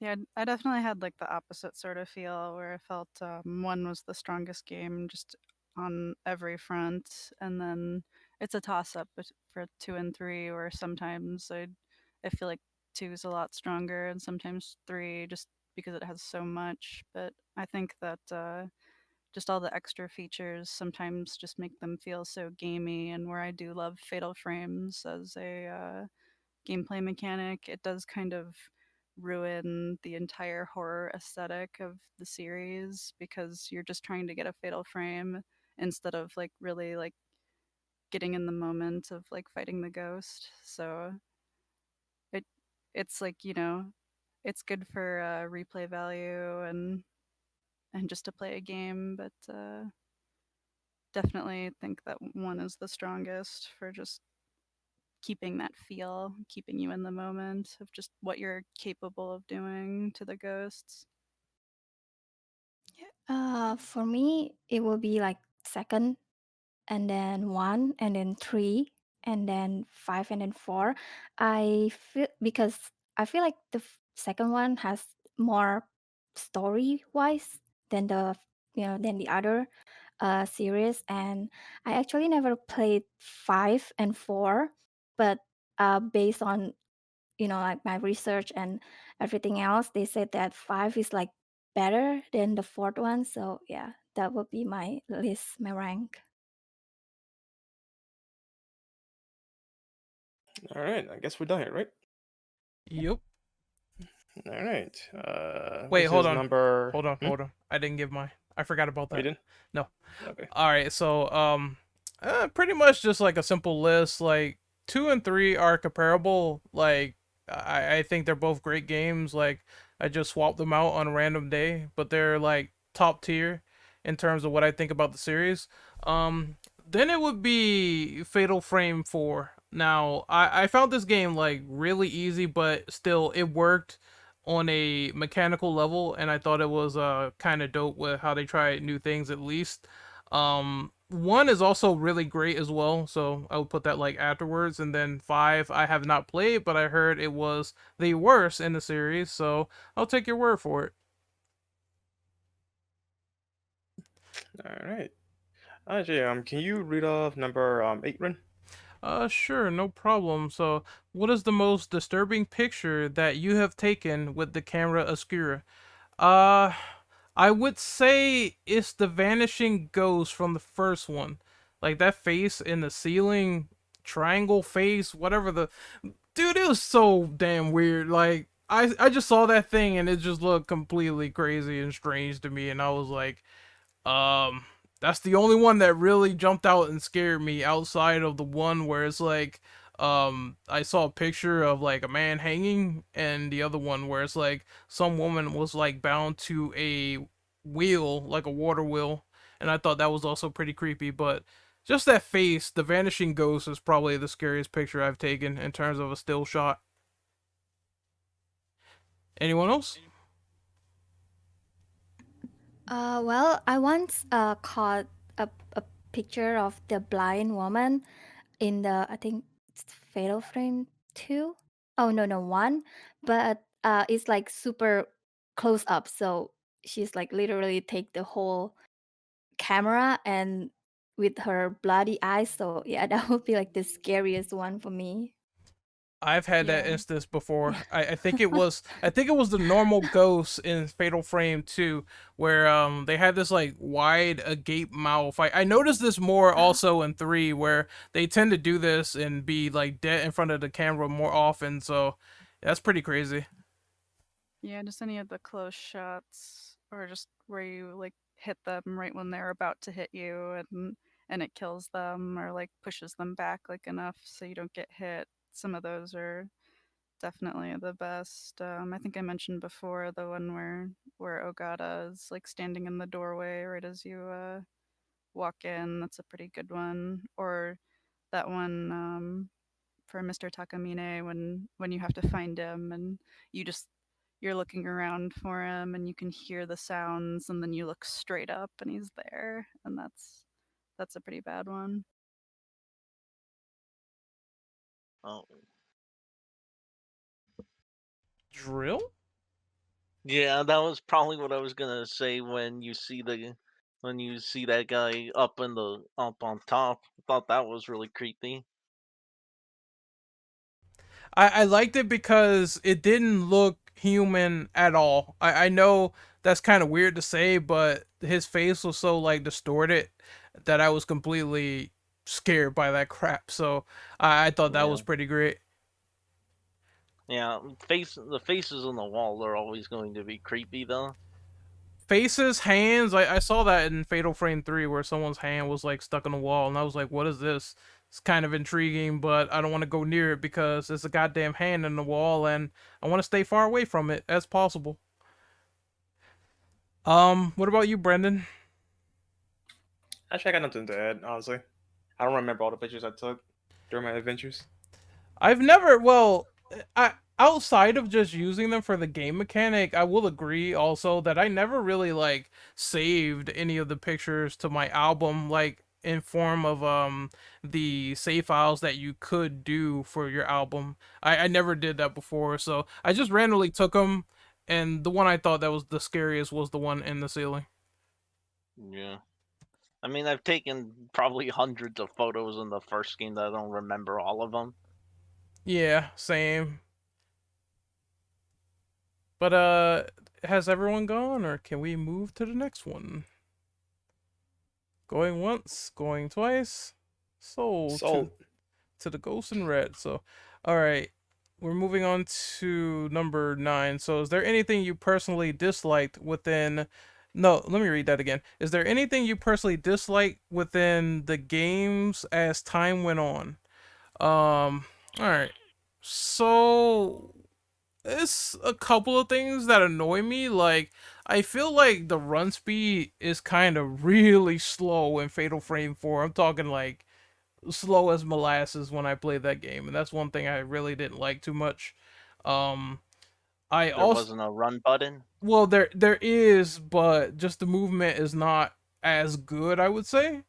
Yeah, I definitely had like the opposite sort of feel where I felt one was the strongest game just on every front, and then it's a toss up for two and three, where sometimes I feel like two is a lot stronger, and sometimes three just because it has so much. But I think that just all the extra features sometimes just make them feel so gamey, and where I do love Fatal Frames as a gameplay mechanic, it does kind of ruin the entire horror aesthetic of the series because you're just trying to get a fatal frame instead of like really like getting in the moment of like fighting the ghost. So it it's like, it's good for replay value and just to play a game, but definitely think that one is the strongest for just keeping that feel, keeping you in the moment of just what you're capable of doing to the ghosts. For me, it will be like second, and then one, and then three, and then five, and then four. I feel because I feel like the second one has more story wise than than the other series, and I actually never played five and four, but based on like my research and everything else, they said that five is like better than the fourth one. So yeah, that would be my list, my rank. All right, I guess we're done here, right? Yep. All right. Wait, This hold is on. number. Hold on, hold on. I didn't give mine. I forgot about Oh, you that. didn't? No. Okay. All right, so pretty much just like a simple list. Like 2 and 3 are comparable. Like I think they're both great games. Like I just swapped them out on a random day, but they're like top tier in terms of what I think about the series. Then it would be Fatal Frame 4. Now I found this game like really easy, but still it worked on a mechanical level, and I thought it was kind of dope with how they try new things at least. One is also really great as well, so I would put that like afterwards. And then 5, I have not played, but I heard it was the worst in the series, so I'll take your word for it. All right. Jay, can you read off number 8, Ren? Sure, no problem. So, what is the most disturbing picture that you have taken with the camera obscura? Uh, I would say it's the vanishing ghost from the first one. Like that face in the ceiling, triangle face, whatever the dude, it was so damn weird. Like I just saw that thing and it just looked completely crazy and strange to me, and I was like, um, that's the only one that really jumped out and scared me outside of the one where it's like, I saw a picture of like a man hanging, and the other one where it's like some woman was like bound to a wheel, like a water wheel, and I thought that was also pretty creepy. But just that face, the vanishing ghost, is probably the scariest picture I've taken in terms of a still shot. Anyone else? Well, I once caught a picture of the blind woman in the, I think it's Fatal Frame 2. Oh no, no, 1, but it's like super close up. So she's like literally take the whole camera and with her bloody eyes. So yeah, that would be like the scariest one for me. I've had that Yeah. instance before. I think it was the normal ghost in Fatal Frame 2 where they had this like wide agape mouth. I noticed this more also in 3 where they tend to do this and be like dead in front of the camera more often. So that's pretty crazy. Yeah, just any of the close shots or just where you like hit them right when they're about to hit you and it kills them or like pushes them back like enough so you don't get hit. Some of those are definitely the best. I think I mentioned before the one where Ogata is like standing in the doorway right as you walk in. That's a pretty good one. Or that one for Mr. Takamine when you have to find him and you just you're looking around for him and you can hear the sounds and then you look straight up and he's there and that's a pretty bad one. Oh, Drill? yeah, that was probably what I was gonna say when you see that guy up on top. I thought that was really creepy. I liked it because it didn't look human at all. I know that's kind of weird to say, but his face was so like distorted that I was completely scared by that crap. So I thought that Yeah, was pretty great. yeah. The faces on the wall are always going to be creepy though. Faces, hands. I saw that in Fatal Frame 3 where someone's hand was like stuck in the wall, and I was like, what is this? It's kind of intriguing, but I don't want to go near it because it's a goddamn hand in the wall, and I want to stay far away from it as possible. What about you, Brendan? Actually, I got nothing to add. Honestly, I don't remember all the pictures I took during my adventures. I've never, well, I outside of just using them for the game mechanic, I will agree also that I never really like saved any of the pictures to my album like in form of the save files that you could do for your album. I never did that before, so I just randomly took them, and the one I thought that was the scariest was the one in the ceiling. Yeah. I mean, I've taken probably hundreds of photos in the first game that I don't remember all of them. Yeah, same. But has everyone gone, or can we move to the next one? Going once, going twice. Soul So to the ghost in red. So, all right, we're moving on to number 9. So, is there anything you personally disliked within? No, let me read that again. Is there anything you personally disliked within the games as time went on? All right. So, it's a couple of things that annoy me. Like, I feel like the run speed is kind of really slow in Fatal Frame 4. I'm talking like slow as molasses when I played that game, and that's one thing I really didn't like too much. Um, I There also, wasn't a run button. well, there is, but just the movement is not as good, I would say.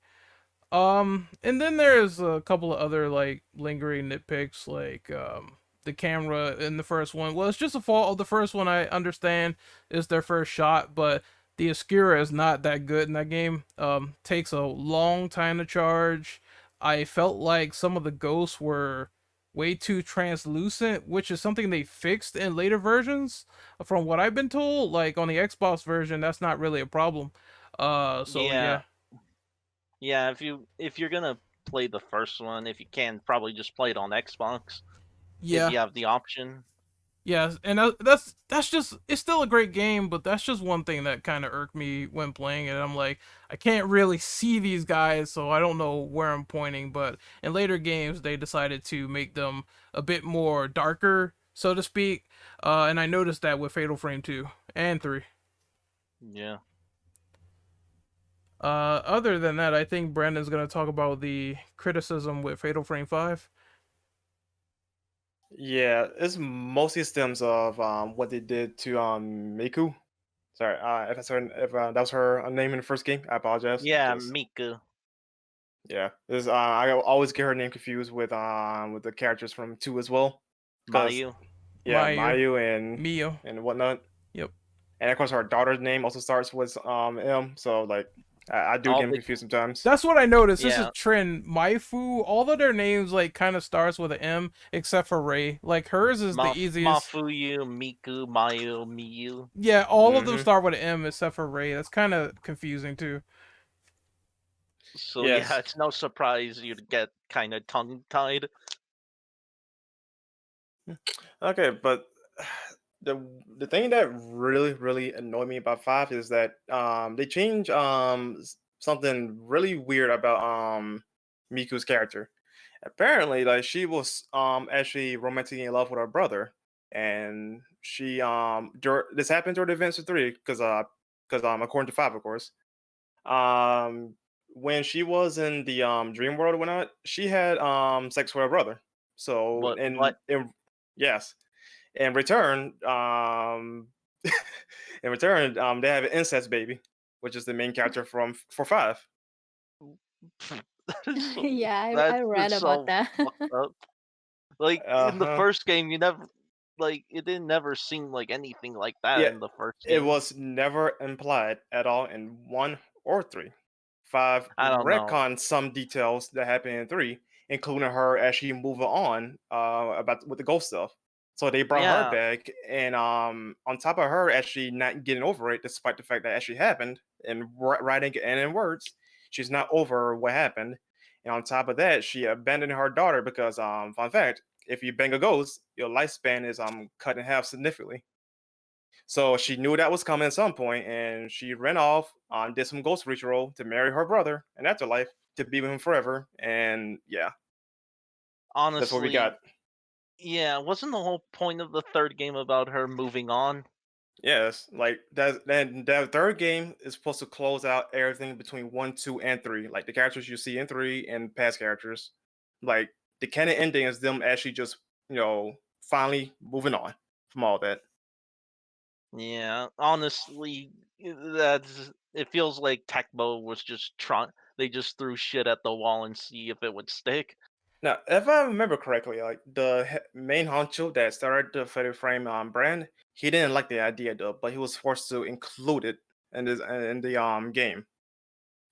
And then there's a couple of other like lingering nitpicks, like the camera in the first one. Well, it's just a fault of the first one. I understand it's their first shot, but the Oscura is not that good in that game. Takes a long time to charge. I felt like some of the ghosts were way too translucent, which is something they fixed in later versions. From what I've been told, like on the Xbox version, that's not really a problem. So Yeah, yeah, yeah. If you're gonna play the first one, if you can, probably just play it on Xbox if yeah. you have the option. Yeah, and that's just it's still a great game, but that's just one thing that kind of irked me when playing it. I'm like, I can't really see these guys, so I don't know where I'm pointing. But in later games, they decided to make them a bit more darker, so to speak. And I noticed that with Fatal Frame 2 and 3. Yeah. Other than that, I think Brandon's gonna talk about the criticism with Fatal Frame 5. yeah, it's mostly stems of what they did to Miku. Sorry, if that was her name in the first game, I apologize. Yeah, Just Miku. yeah, this I always get her name confused with the characters from 2 as well. Because Mayu. yeah, Mayu, Mayu Mio. and whatnot. Yep. And of course, her daughter's name also starts with M. So like, I do All get them the confused sometimes. That's what I noticed. This is Yeah. a trend. Maifu, all of their names like kind of starts with an M, except for Ray. Like hers is the easiest. Mafuyu, Miku, Mayu, Miyu. Yeah, all of them Mhm. start with an M except for Ray. That's kind of confusing too. So yeah, Yes. it's no surprise you'd get kind of tongue-tied. Okay, but the the thing that really annoyed me about 5 is that they changed something really weird about Miku's character. Apparently, like she was actually romantically in love with her brother, and she this happened during the events of 3 because according to 5, of course, um when she was in the dream world or whatnot, she had sex with her brother. So What? in yes, in return, in return, they have an incest baby, which is the main character from for 5. That is so, Yeah, that I read is about so that. fucked up. Like Uh in the huh. first game, you never like it didn't never seem like anything like that Yeah, in the first it game. was never implied at all in 1 or 3. 5 I don't know. retconned some details that happened in 3, including her actually moving on about with the ghost stuff. So they brought her Yeah, back, and on top of her actually not getting over it, despite the fact that actually happened in writing and in words, she's not over what happened. And on top of that, she abandoned her daughter because fun fact, if you bang a ghost, your lifespan is cut in half significantly. So she knew that was coming at some point, and she ran off, did some ghost ritual to marry her brother in afterlife to be with him forever. And yeah, that's what we honestly, got. yeah. Wasn't the whole point of the third game about her moving on? Yes, like that. Then that third game is supposed to close out everything between 1, 2, and 3, like the characters you see in 3 and past characters. Like the canon ending is them actually just finally moving on from all that. Yeah, honestly, that's it feels like Tecmo was just trying. They just threw shit at the wall and see if it would stick. Now, if I remember correctly, like the main honcho that started the Fatal Frame brand, he didn't like the idea though, but he was forced to include it in the game.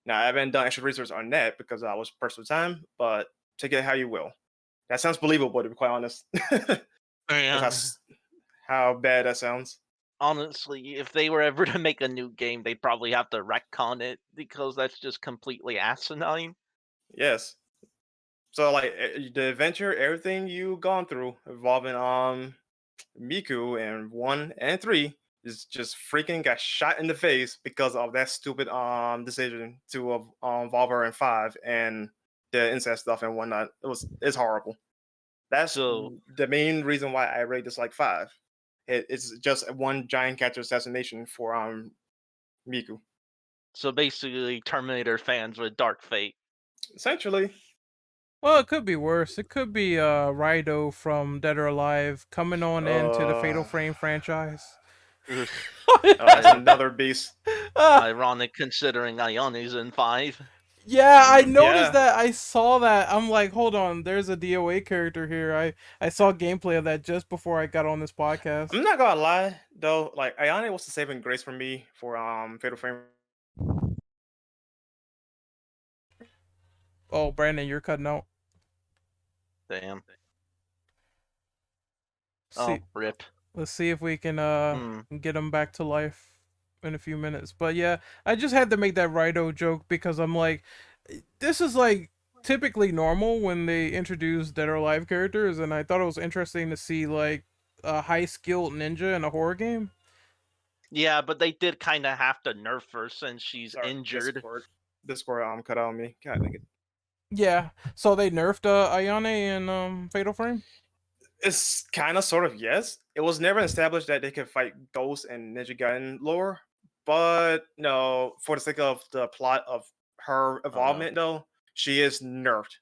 Now, I haven't done extra research on that because I was personal time, but take it how you will. That sounds believable, to be quite honest. That's Yeah. how bad that sounds. Honestly, if they were ever to make a new game, they'd probably have to retcon it because that's just completely asinine. Yes. So, like the adventure, everything you gone through involving Miku in 1 and 3 is just freaking got shot in the face because of that stupid decision to involve her in 5 and the incest stuff and whatnot. It's horrible. That's So, the main reason why I rate this like 5. It's just one giant character assassination for Miku. so basically, Terminator fans with Dark Fate. Essentially. Well, it could be worse. It could be Raido from Dead or Alive coming on into the Fatal Uh, Frame franchise. Ugh, that's I- another beast. ironic considering Ione's in 5. Yeah, I noticed Yeah. that. I saw that. I'm like, hold on, there's a DOA character here. I saw gameplay of that just before I got on this podcast. I'm not gonna lie though, like Ayane was the saving grace for me for Fatal Frame. Oh, Brandon, you're cutting out. Damn. See, Oh, rip. let's see if we can Hmm. get him back to life in a few minutes. But yeah, I just had to make that Raido joke because I'm like, this is like typically normal when they introduce Dead or Alive characters, and I thought it was interesting to see like a high skilled ninja in a horror game. Yeah, but they did kind of have to nerf her since she's Sorry, injured. Discord cut out on me. God dang it. Yeah, so they nerfed Ayane in Fatal Frame. It's kind of sort of yes. It was never established that they could fight ghosts and Ninja Gaiden lore, but no, for the sake of the plot of her involvement, though, she is nerfed,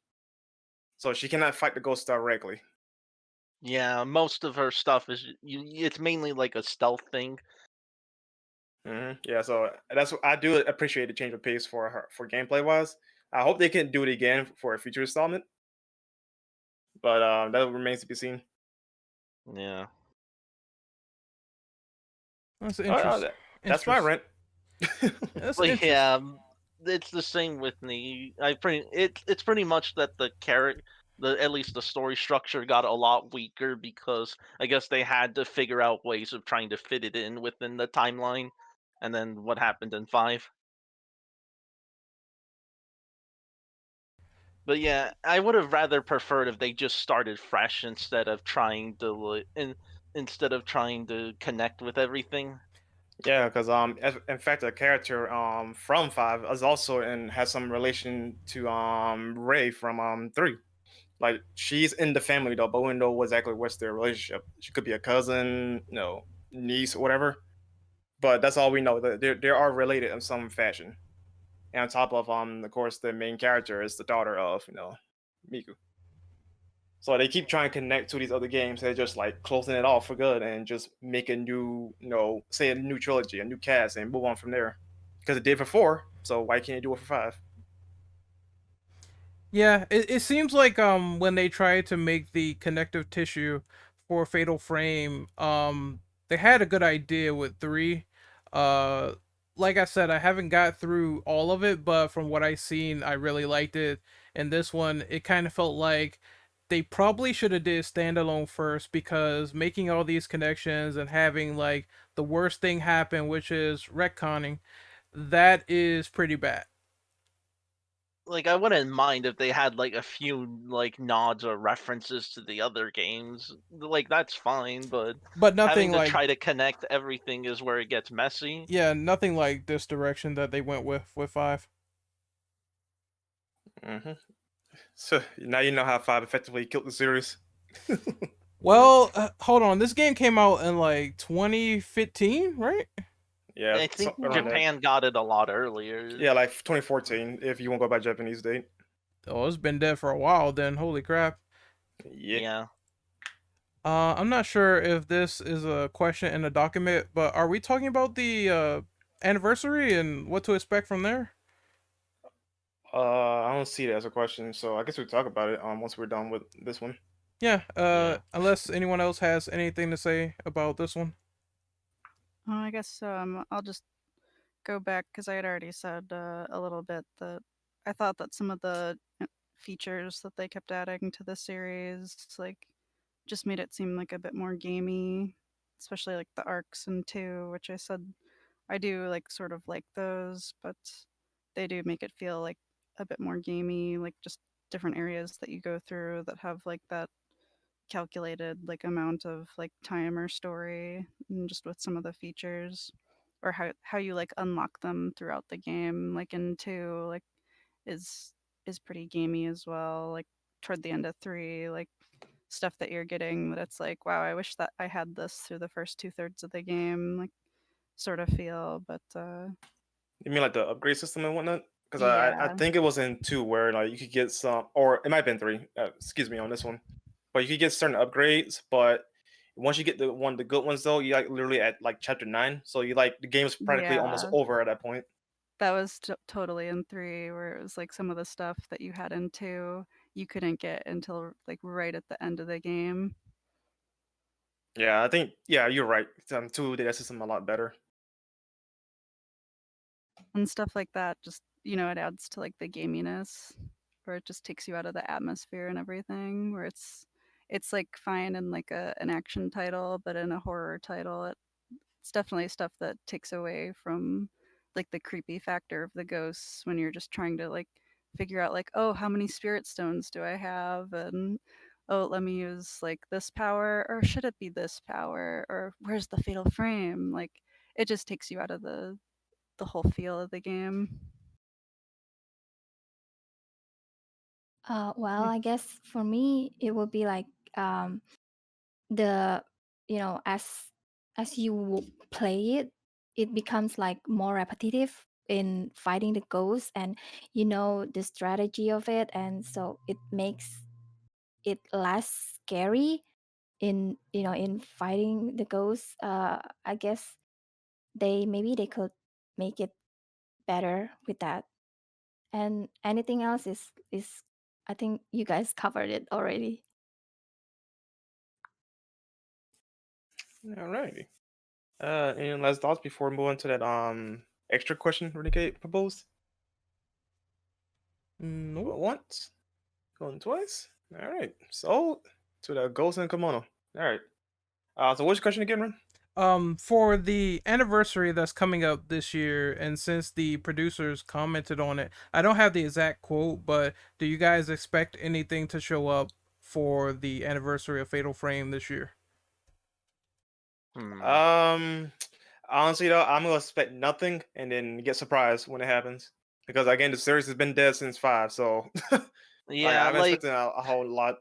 so she cannot fight the ghosts directly. Yeah, most of her stuff is it's mainly like a stealth thing. Yeah, so that's what I do appreciate the change of pace for her for gameplay wise. I hope they can do it again for a future installment, but that remains to be seen. Yeah. That's All right, interesting. that's my rent. That's But interesting. yeah, it's the same with me. It's pretty much that at least the story structure got a lot weaker because I guess they had to figure out ways of trying to fit it in within the timeline, and then what happened in 5. But yeah, I would have rather preferred if they just started fresh instead of trying to connect with everything. Yeah, because in fact, a character from 5 is also and has some relation to Ray from 3. Like she's in the family though, but we don't know exactly what's their relationship. She could be a cousin, niece or whatever. But that's all we know. That they are related in some fashion. And on top of course, the main character is the daughter of Miku. So they keep trying to connect to these other games. They're just like closing it off for good and just make a new, say a new trilogy, a new cast, and move on from there. Because it did for 4, so why can't you do it for 5? Yeah, it seems like when they tried to make the connective tissue for Fatal Frame, they had a good idea with 3. Uh like I said, I haven't got through all of it, but from what I've seen, I really liked it. And this one, it kind of felt like they probably should have did standalone first, because making all these connections and having like the worst thing happen, which is retconning, that is pretty bad. Like I wouldn't mind if they had like a few like nods or references to the other games. Like that's fine, but But having nothing to like, try to connect everything is where it gets messy. yeah, nothing like this direction that they went with 5. Hmm. So now you know how 5 effectively killed the series. Well, hold on. This game came out in like 2015, right? Yeah, I think around that. Japan got it a lot earlier. Yeah, like 2014, if you want to go by Japanese date. Oh, it's been dead for a while then. Holy crap. Yeah. Yeah. I'm not sure if this is a question in the document, but are we talking about the anniversary and what to expect from there? I don't see it as a question, so I guess we talk about it once we're done with this one. Yeah, Yeah. unless anyone else has anything to say about this one. I guess I'll just go back because I had already said a little bit that I thought that some of the features that they kept adding to the series, like, just made it seem like a bit more gamey, especially like the arcs in 2, which I said I do like sort of like those, but they do make it feel like a bit more gamey, like just different areas that you go through that have like that calculated like amount of like time or story, and just with some of the features or how you like unlock them throughout the game, like in 2, like is is pretty gamey as well, like toward the end of 3, like stuff that you're getting that it's like, wow, I wish that I had this through the first 2/3 of the game, like sort of feel, but You mean like the upgrade system and whatnot? Because I yeah. think it was in 2 where like you could get some, or it might have been 3. Excuse me on this one, but you could get certain upgrades. But once you get the good ones though, you like literally at like chapter 9, so you like the game's practically almost Yeah. over at that point. That was totally in 3, where it was like some of the stuff that you had in 2, you couldn't get until like right at the end of the game. Yeah, I think you're right. 2 did that system a lot better. And stuff like that just, it adds to like the gaminess, where it just takes you out of the atmosphere and everything, where it's like fine in like an action title, but in a horror title, it's definitely stuff that takes away from like the creepy factor of the ghosts when you're just trying to like figure out like, oh, how many spirit stones do I have, and oh, let me use like this power, or should it be this power, or where's the fatal frame, like it just takes you out of the whole feel of the game. Well, Hmm. I guess for me, it would be like the as you play it, it becomes like more repetitive in fighting the ghosts, and the strategy of it, and so it makes it less scary in fighting the ghosts. I guess they could make it better with that. And anything else is I think you guys covered it already. Alrighty. Any last thoughts before we move on to that extra question Renegade proposed? Nope. Once, going twice. All right, sold to the Ghost and Kimono. All right. So what's your question again, Ren? For the anniversary that's coming up this year, and since the producers commented on it, I don't have the exact quote, but do you guys expect anything to show up for the anniversary of Fatal Frame this year? Um, honestly though, I'm gonna expect nothing and then get surprised when it happens. Because again, the series has been dead since 5, so like Yeah, I'm like expecting a whole lot.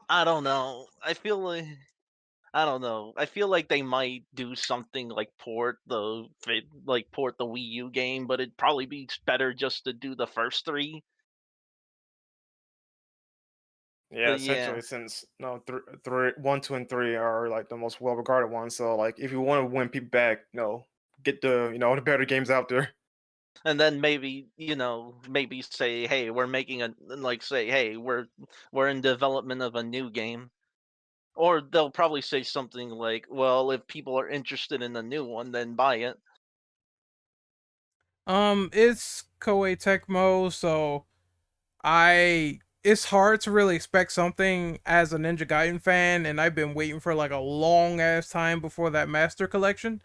I don't know. I don't know. I feel like they might do something like port the Wii U game, but it'd probably be better just to do the first three. Yeah, But yeah, essentially, since no, three, 1, 2, and 3 are like the most well-regarded ones. So, like, if you want to win people back, get the the better games out there. and then maybe maybe say, hey, we're making a like say, hey, we're in development of a new game. Or they'll probably say something like, well, if people are interested in the new one, then buy it. It's Koei Tecmo, so it's hard to really expect something as a Ninja Gaiden fan, and I've been waiting for like a long ass time before that Master Collection.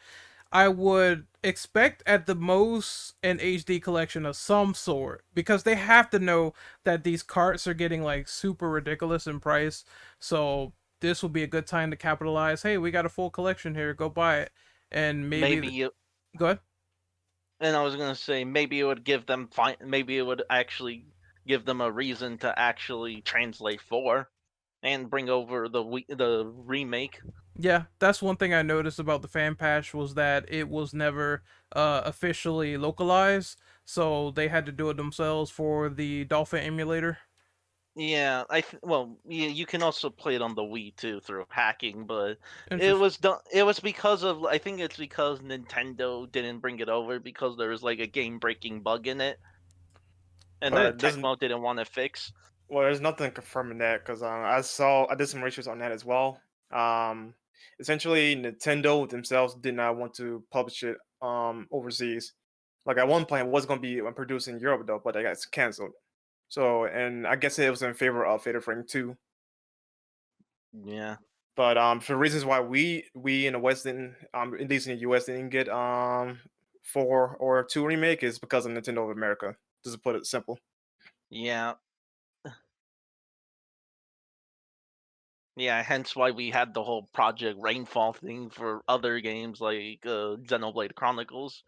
I would expect at the most an HD collection of some sort because they have to know that these carts are getting like super ridiculous in price. So this will be a good time to capitalize. Hey, we got a full collection here. Go buy it. And maybe Maybe, go ahead. and I was gonna say maybe it would maybe it would actually give them a reason to actually translate 4 and bring over the remake. Yeah, that's one thing I noticed about the fan patch was that it was never officially localized, so they had to do it themselves for the Dolphin emulator. Yeah, well, yeah, you can also play it on the Wii too through hacking, but it Interesting. was done. It was because of I think it's because Nintendo didn't bring it over because there was like a game-breaking bug in it, and Well, that it doesn't. Tecmo didn't want to fix. Well, there's nothing confirming that because I did some research on that as well. Um, Essentially, Nintendo themselves did not want to publish it overseas. Like at one point, it was going to be produced in Europe though, but it got canceled. So, and I guess it was in favor of Fatal Frame 2. Yeah, But for reasons why we in the West didn't, at least in the US, didn't get 4 or 2 remake is because of Nintendo of America. Just to put it simple. yeah, yeah. Hence why we had the whole Project Rainfall thing for other games like Xenoblade Chronicles.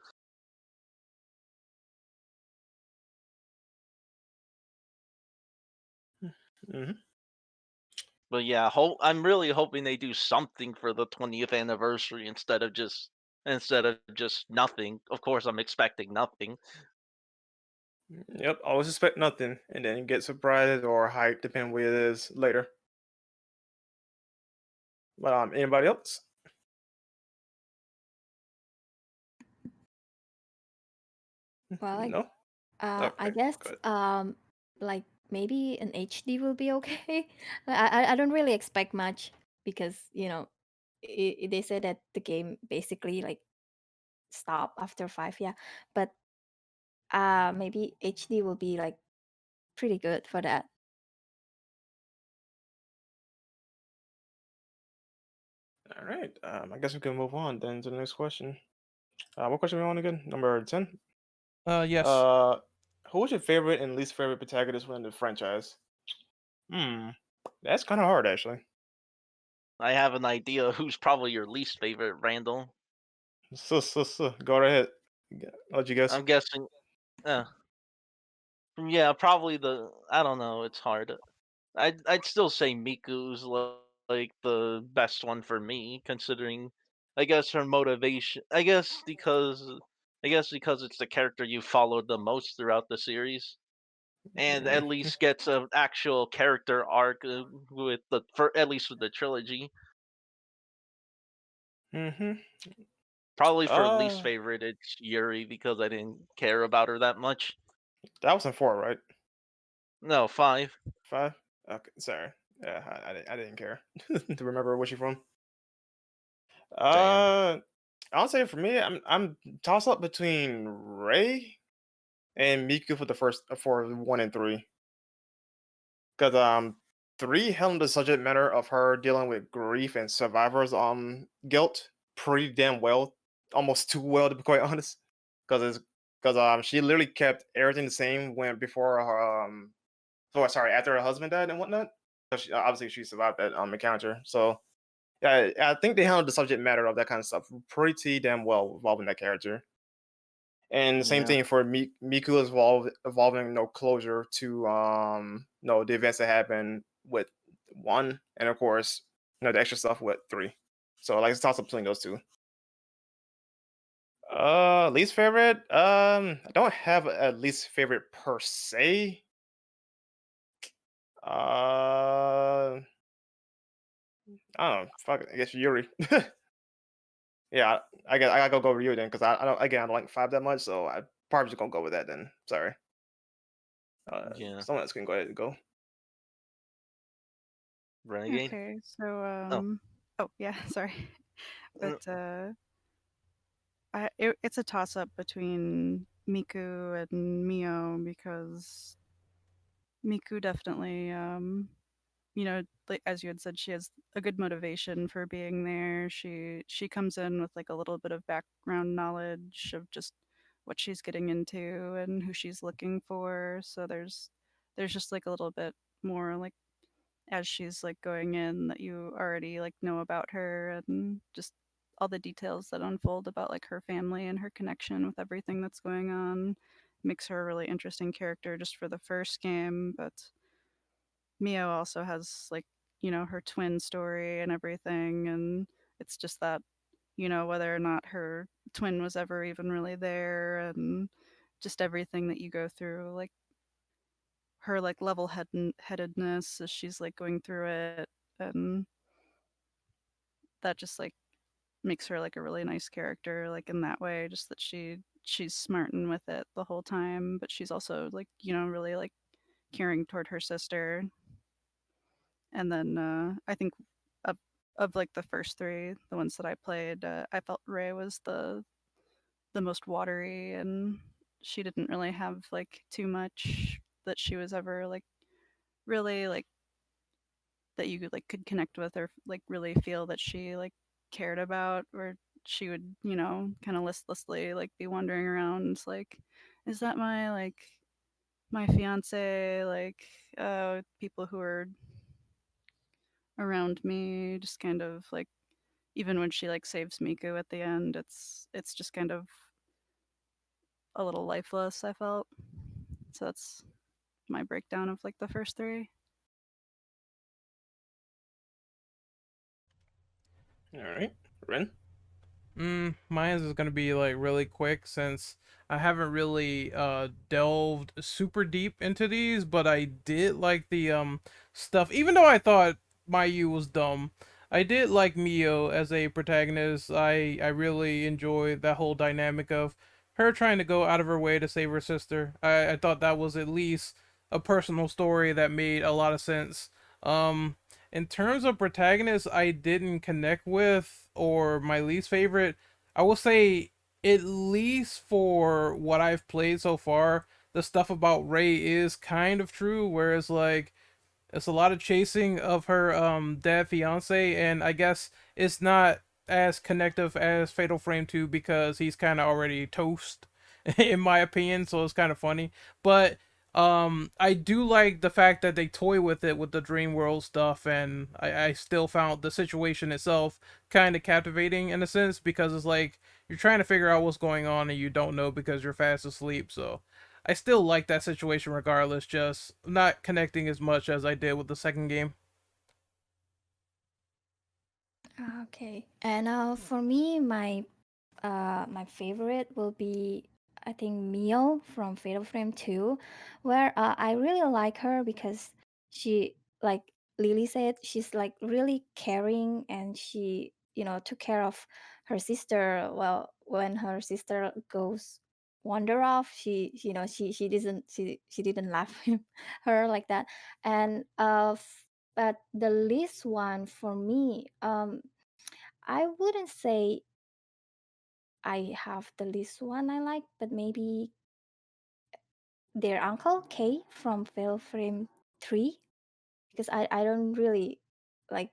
Hmm. But yeah, I'm really hoping they do something for the 20th anniversary instead of just nothing. Of course, I'm expecting nothing. Yep, always expect nothing, and then get surprised or hyped, depending what it is later. But anybody else? Well, No. I Okay, guess good. like maybe an HD will be okay. I don't really expect much because they said that the game basically like stop after 5, yeah. But maybe HD will be like pretty good for that. All right. I guess we can move on then to the next question. What question are we on again? Number 10. Yes. Uh, who was your favorite and least favorite protagonist within the franchise? Hmm, that's kind of hard actually. I have an idea who's probably your least favorite, Randall. Go right ahead. I'll let you guess. I'm guessing. Uh, yeah, probably the. I don't know. It's hard. I'd still say Miku's like the best one for me, considering. I guess her motivation. I guess because it's the character you followed the most throughout the series, and at least gets an actual character arc for at least with the trilogy. Mm-hmm. Probably for least Uh, favorite, it's Yuri because I didn't care about her that much. that was in 4, right? No, 5. 5. Okay, sorry. Yeah, I didn't care to remember where she's from. Damn. Uh, I'll say for me, I'm toss up between Ray and Miku for the first for 1 and 3. because 3 handled the subject matter of her dealing with grief and survivors guilt pretty damn well, almost too well to be quite honest. Because it's because she literally kept everything the same when before her sorry, after her husband died and whatnot. So obviously she survived that encounter. So yeah, I think they handled the subject matter of that kind of stuff pretty damn well involving that character. And the same Yeah. thing for Miku evolving no closure to no the events that happened with 1, and of course the extra stuff with 3. So like it's toss up between those two. Least favorite? I don't have a least favorite per se. I don't know. Fuck it. I guess Yuri. Yeah, I guess I gotta go over Yuri then because I don't again I don't like 5 that much, so I probably just gonna go with that then. Sorry. Yeah. Someone else can go ahead and go. Renegade. Okay, so Oh. oh yeah, sorry. Uh, But it's a toss up between Miku and Mio because Miku definitely you know, like as you had said, she has a good motivation for being there. She comes in with like a little bit of background knowledge of just what she's getting into and who she's looking for. So there's just like a little bit more like as she's like going in that you already like know about her and just all the details that unfold about like her family and her connection with everything that's going on makes her a really interesting character just for the first game. But Mio also has like, her twin story and everything, and it's just that, whether or not her twin was ever even really there and just everything that you go through, like her like headedness as she's like going through it, and that just like makes her like a really nice character like in that way, just that she's smarting with it the whole time, but she's also like, really like caring toward her sister. And then I think of like the first three, the ones that I played, I felt Ray was the most watery, and she didn't really have like too much that she was ever like really like that you like could connect with or like really feel that she like cared about, or she would, kind of listlessly like be wandering around like, is that my like my fiance, like people who are around me, just kind of like, even when she like saves Miku at the end, it's just kind of a little lifeless, I felt. So that's my breakdown of like the first three. All right, Ren. Mine is gonna be like really quick since I haven't really delved super deep into these, but I did like the stuff. Even though I thought Mayu was dumb, I did like Mio as a protagonist. I really enjoyed that whole dynamic of her trying to go out of her way to save her sister. I thought that was at least a personal story that made a lot of sense. Um, in terms of protagonists I didn't connect with or my least favorite, I will say at least for what I've played so far, the stuff about Ray is kind of true. Whereas like it's a lot of chasing of her dead fiance, and I guess it's not as connective as Fatal Frame 2 because he's kind of already toast in my opinion, so it's kind of funny. But I do like the fact that they toy with it with the dream world stuff, and I still found the situation itself kind of captivating in a sense because it's like you're trying to figure out what's going on and you don't know because you're fast asleep. So I still like that situation regardless, just not connecting as much as I did with the second game. Okay. And for me, my favorite will be, I think, Mio from Fatal Frame 2, where I really like her because she, like Lily said, she's like really caring, and she, took care of her sister. Well, when her sister goes wander off, she didn't laugh her like that. And but the least one for me, I wouldn't say I have the least one I like, but maybe their uncle K from Fatal Frame 3. because I don't really like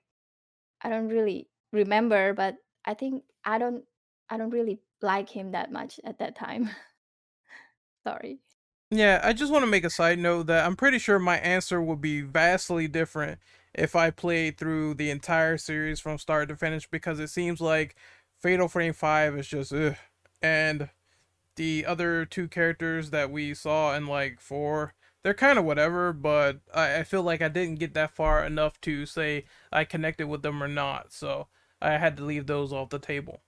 I don't really remember, but I think I don't really like him that much at that time. Sorry. Yeah, I just want to make a side note that I'm pretty sure my answer would be vastly different if I played through the entire series from start to finish, because it seems like Fatal Frame 5 is just ugh. And the other two characters that we saw in like 4, they're kind of whatever, but I feel like I didn't get that far enough to say I connected with them or not, so I had to leave those off the table.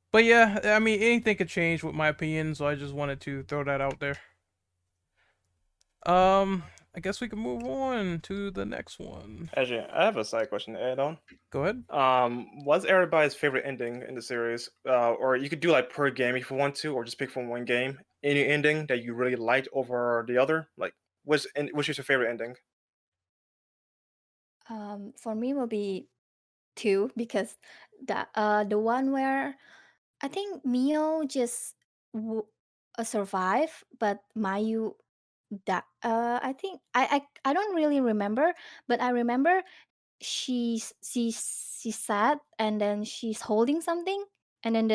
But yeah, I mean, anything could change with my opinion, so I just wanted to throw that out there. Um, I guess we can move on to the next one. Actually, I have a side question to add on. Go ahead. What's everybody's favorite ending in the series? Or you could do like per game if you want to, or just pick from one game. Any ending that you really liked over the other? Like, which is your favorite ending? For me will be two, because the one where I think Mio just survived, but Mayu that I think I don't really remember, but I remember she's sad, and then she's holding something, and then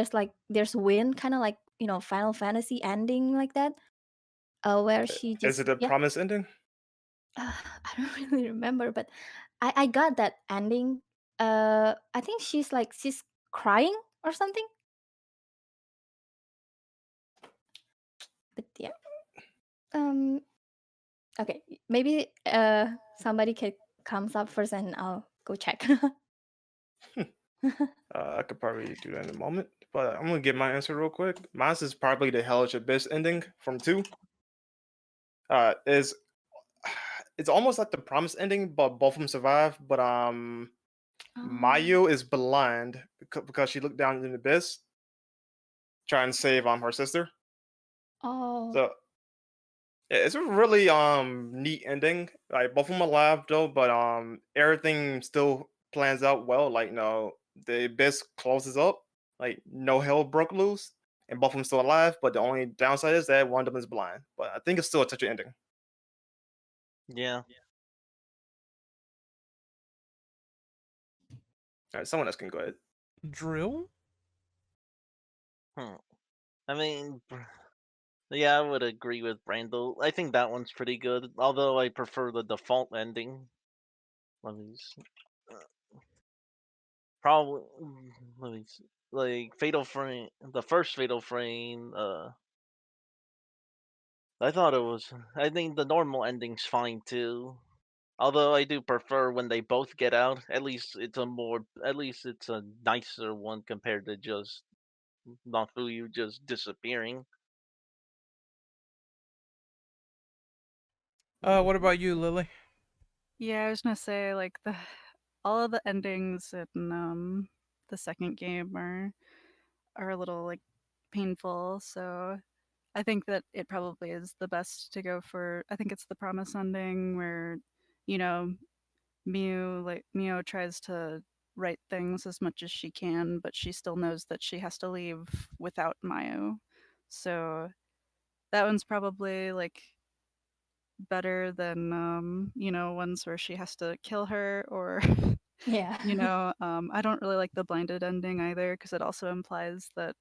there's wind, kind of like, Final Fantasy ending like that, where she Is just, it a yeah. promise ending? I don't really remember, but I got that ending. I think she's crying or something. But yeah. Um. Okay. Maybe somebody can comes up first, and I'll go check. I could probably do that in a moment, but I'm gonna give my answer real quick. Mine is probably the Hellish Abyss ending from 2. Is it's almost like the promise ending, but both of them survive. But Oh. Mayu is blind because she looked down in the abyss, trying to save her sister. Oh. So yeah, it's a really neat ending. Like both of them alive though, but everything still plans out well. Like the abyss closes up, like no hell broke loose, and both of them still alive. But the only downside is that one of them is blind. But I think it's still a touching ending. Yeah. All right, someone else can go ahead. Drill? Hmm. I mean, yeah, I would agree with Randall. I think that one's pretty good, although I prefer the default ending. Let me see. Probably, let me see. Like Fatal Frame, the first Fatal Frame. I thought it was. I think the normal ending's fine too. Although I do prefer when they both get out. At least it's a more. At least it's a nicer one compared to just Nafuyu just disappearing. What about you, Lily? Yeah, I was gonna say like the all of the endings in the second game are a little like painful, so I think that it probably is the best to go for. I think it's the promise ending where, you know, Mio tries to right things as much as she can, but she still knows that she has to leave without Mayu. So that one's probably like better than ones where she has to kill her or Yeah. I don't really like the blinded ending either because it also implies that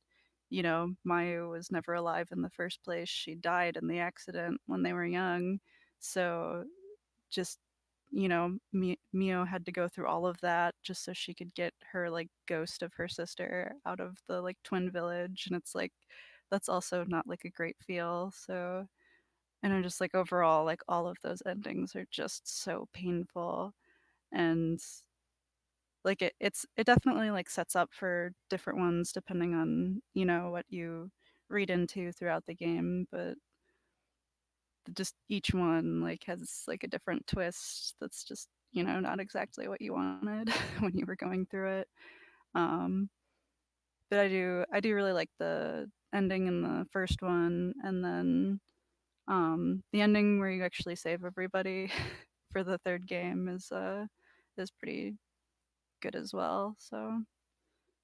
Mayu was never alive in the first place. She died in the accident when they were young. So just, Mio had to go through all of that just so she could get her like ghost of her sister out of the like twin village. And it's like, that's also not like a great feel. So, and I'm just like overall, like all of those endings are just so painful. And like it definitely like sets up for different ones depending on what you read into throughout the game, but just each one like has like a different twist that's just not exactly what you wanted when you were going through it. um but I do really like the ending in the first one, and then the ending where you actually save everybody for the third game is pretty good as well. So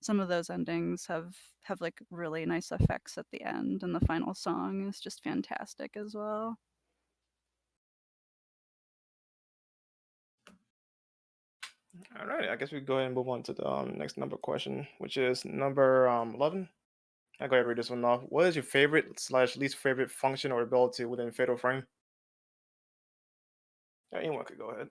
some of those endings have like really nice effects at the end, and the final song is just fantastic as well. All right, I guess we go ahead and move on to the next number question, which is number 11. I'll go ahead and read this one off. What is your favorite slash least favorite function or ability within Fatal Frame? Yeah, anyone could go ahead.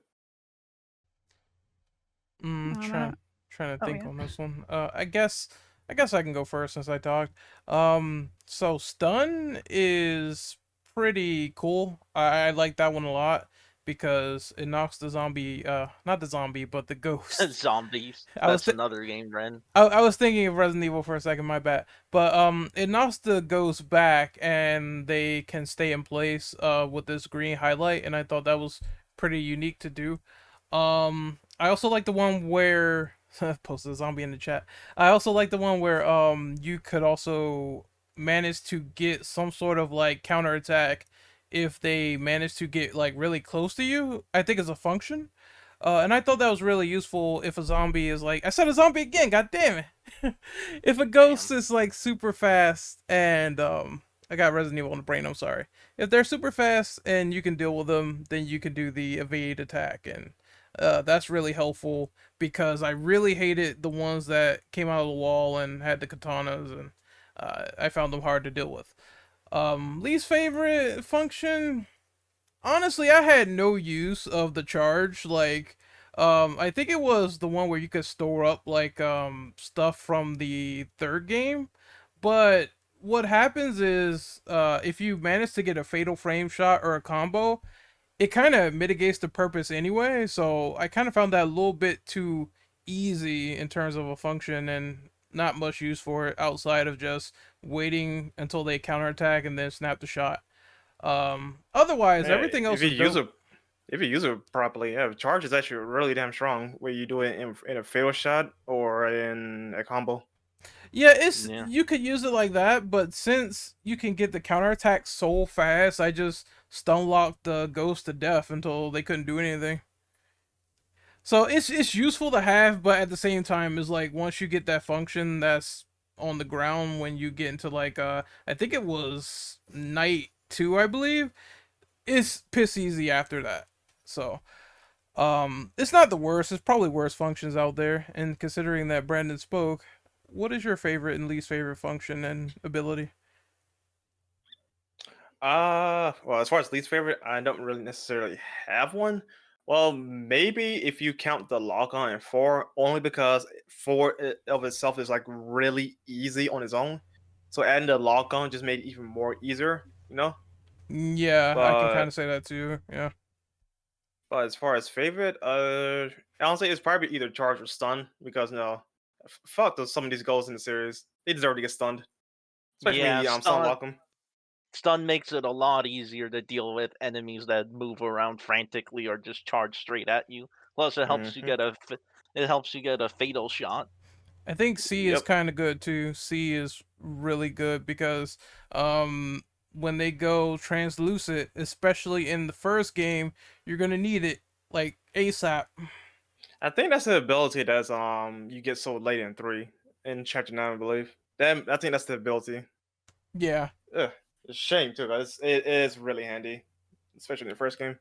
I don't. Trying to Oh think yeah. on this one. I guess I can go first since I talked. So stun is pretty cool. I like that one a lot because it knocks the zombie, not the zombie, but the ghost. Zombies. I was That's th- another game, Ren. I was thinking of Resident Evil for a second, my bad. But it knocks the ghosts back, and they can stay in place with this green highlight, and I thought that was pretty unique to do. I also like the one where posted a zombie in the chat. I also like the one where you could also manage to get some sort of like counterattack if they manage to get like really close to you. I think it's a function. And I thought that was really useful if a zombie is like, I said a zombie again, god damn it. If a ghost Damn. is like super fast and I got Resident Evil on the brain, I'm sorry. If they're super fast and you can deal with them, then you can do the evade attack, and that's really helpful because I really hated the ones that came out of the wall and had the katanas, and I found them hard to deal with. Least favorite function, honestly, I had no use of the charge. Like, I think it was the one where you could store up like stuff from the third game. But what happens is, if you manage to get a fatal frame shot or a combo, it kind of mitigates the purpose anyway. So I kind of found that a little bit too easy in terms of a function and not much use for it outside of just waiting until they counterattack and then snap the shot. Otherwise, Yeah, everything else is dope. if you use it properly, yeah, charge is actually really damn strong. Where you do it in a fatal shot or in a combo. Yeah, it's Yeah. you could use it like that, but since you can get the counterattack so fast, I just stun locked the ghost to death until they couldn't do anything. So it's useful to have, but at the same time, is like once you get that function that's on the ground when you get into like I think it was night 2, I believe, it's piss easy after that. So it's not the worst. It's probably worse functions out there. And considering that Brandon spoke, what is your favorite and least favorite function and ability? Well, as far as least favorite, I don't really necessarily have one. Well, maybe if you count the lock on in four, only because of itself is like really easy on its own. So adding the lock on just made it even more easier, you know. Yeah, I can kind But of say that too. Yeah. as far as favorite, honestly, it's probably either charge or stun because no, fuck those some of these goals in the series. They deserve to get stunned, especially when Yeah, you stun lock them. stun makes it a lot easier to deal with enemies that move around frantically or just charge straight at you. Plus, Hmm. it helps you get a fatal shot. I think C is Yep. kind of good too. C is really good because um when they go translucent, especially in the first game, you're gonna need it like ASAP. I think that's the ability that's you get so late in three in chapter nine, I believe. Then I think that's the ability. Yeah. Ugh, it's a shame too, guys. It is really handy, especially in the first game.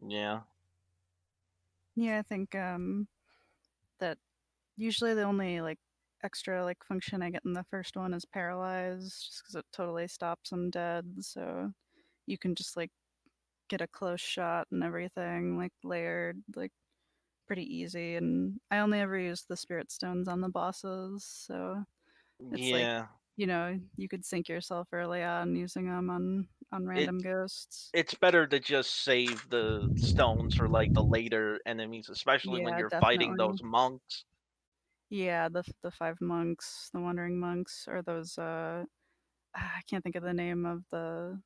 Yeah. Yeah, I think that usually the only like extra like function I get in the first one is paralyzed, just because it totally stops them dead. So you can just like get a close shot and everything like layered, like pretty easy. And I only ever use the spirit stones on the bosses, so it's like, Yeah. you could sink yourself early on using them on It random ghosts. it's better to just save the stones for like the later enemies, especially when Yeah, you're fighting definitely. those monks. Yeah, the five monks, the wandering monks, or those I can't think of the name of the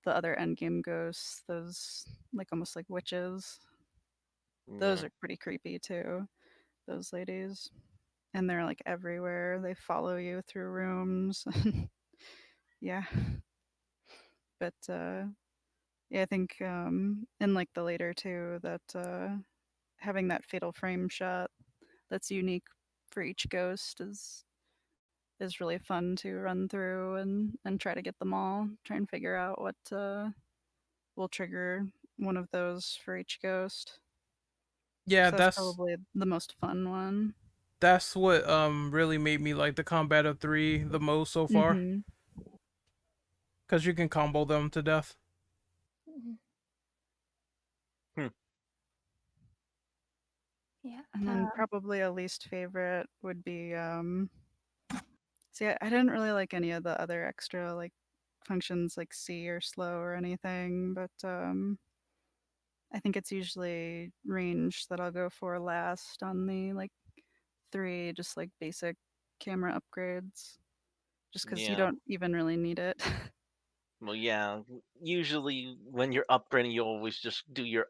other endgame ghosts. Those like almost like witches. Those Yeah. are pretty creepy too. Those ladies, and they're like everywhere. They follow you through rooms. Yeah, but yeah, I think in like the later two that having that fatal frame shot that's unique for each ghost is really fun to run through and try to get them all. Try and figure out what will trigger one of those for each ghost. Yeah, So that's probably the most fun one. that's what really made me like the Combat of 3 the most so far, Hmm because you can combo them to death. Mhm. Hmm. Yeah. And then probably a least favorite would be see, I didn't really like any of the other extra like functions like C or slow or anything, but I think it's usually range that I'll go for last on the like 3 just like basic camera upgrades just cuz you Yeah. don't even really need it. Well, yeah. Usually, when you're upgrading, you always just do your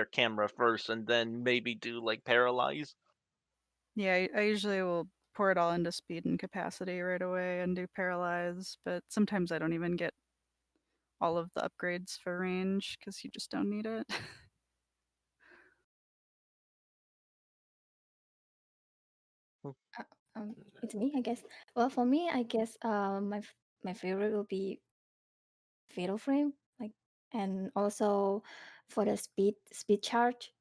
camera first, and then maybe do like paralyze. Yeah, I usually will pour it all into speed and capacity right away and do paralyze, but sometimes I don't even get all of the upgrades for range because you just don't need it. Uh, it's me, I guess. Well, for me, I guess my favorite will be Fatal Frame, like, and also for the speed charge.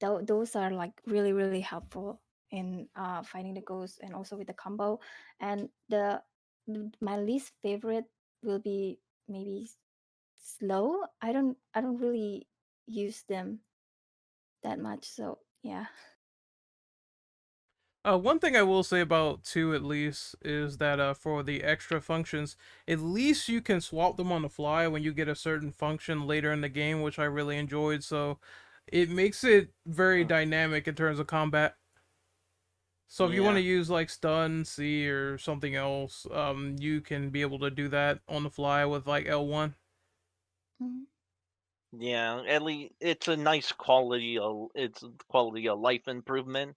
Those are like really helpful in fighting the ghosts and also with the combo. And my least favorite will be maybe slow. I don't really use them that much. So yeah. One thing I will say about 2 at least is that for the extra functions, at least you can swap them on the fly when you get a certain function later in the game, which I really enjoyed. So it makes it very Hmm. dynamic in terms of combat. So if you want Yeah. to use like stun, C, or something else, you can be able to do that on the fly with like L1. Mhm. Yeah. At least it's a nice quality of life improvement.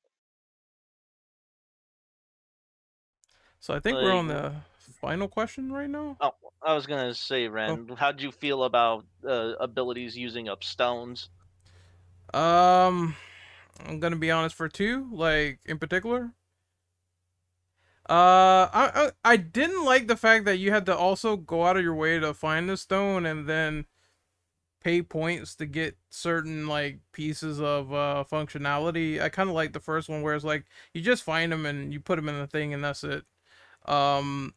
So I think we're Like, on the final question right now. oh, I was gonna say, Oh, Ren, how'd you feel about abilities using up stones? um, I'm gonna be honest for 2, like in particular. I didn't like the fact that you had to also go out of your way to find the stone and then pay points to get certain like pieces of functionality. I kind of like the first one where it's like you just find them and you put them in the thing and that's it. Um,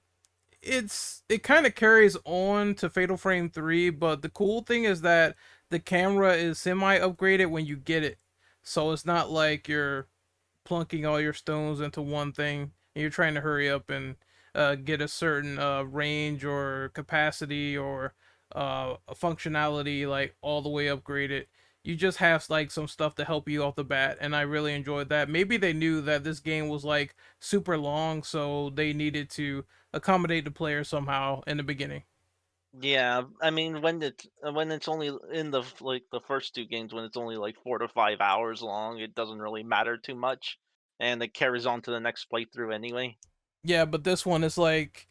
it kind of carries on to Fatal Frame 3, but the cool thing is that the camera is semi upgraded when you get it, so it's not like you're plunking all your stones into one thing and you're trying to hurry up and get a certain range or capacity or functionality like all the way upgraded. You just have like some stuff to help you off the bat, and I really enjoyed that. Maybe they knew that this game was like super long, so they needed to accommodate the player somehow in the beginning. Yeah, I mean when it's only in like the first two games when it's only like 4 to 5 hours long, it doesn't really matter too much, and it carries on to the next playthrough anyway. Yeah, but this one is like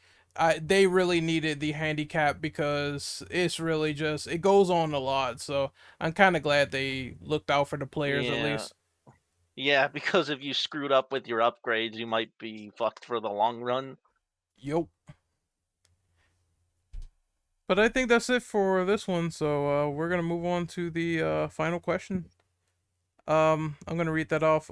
they really needed the handicap because it's really just it goes on a lot. So I'm kind of glad they looked out for the players at Yeah, least. yeah, because if you screwed up with your upgrades, you might be fucked for the long run. Yup. But I think that's it for this one. So we're gonna move on to the final question. I'm gonna read that off.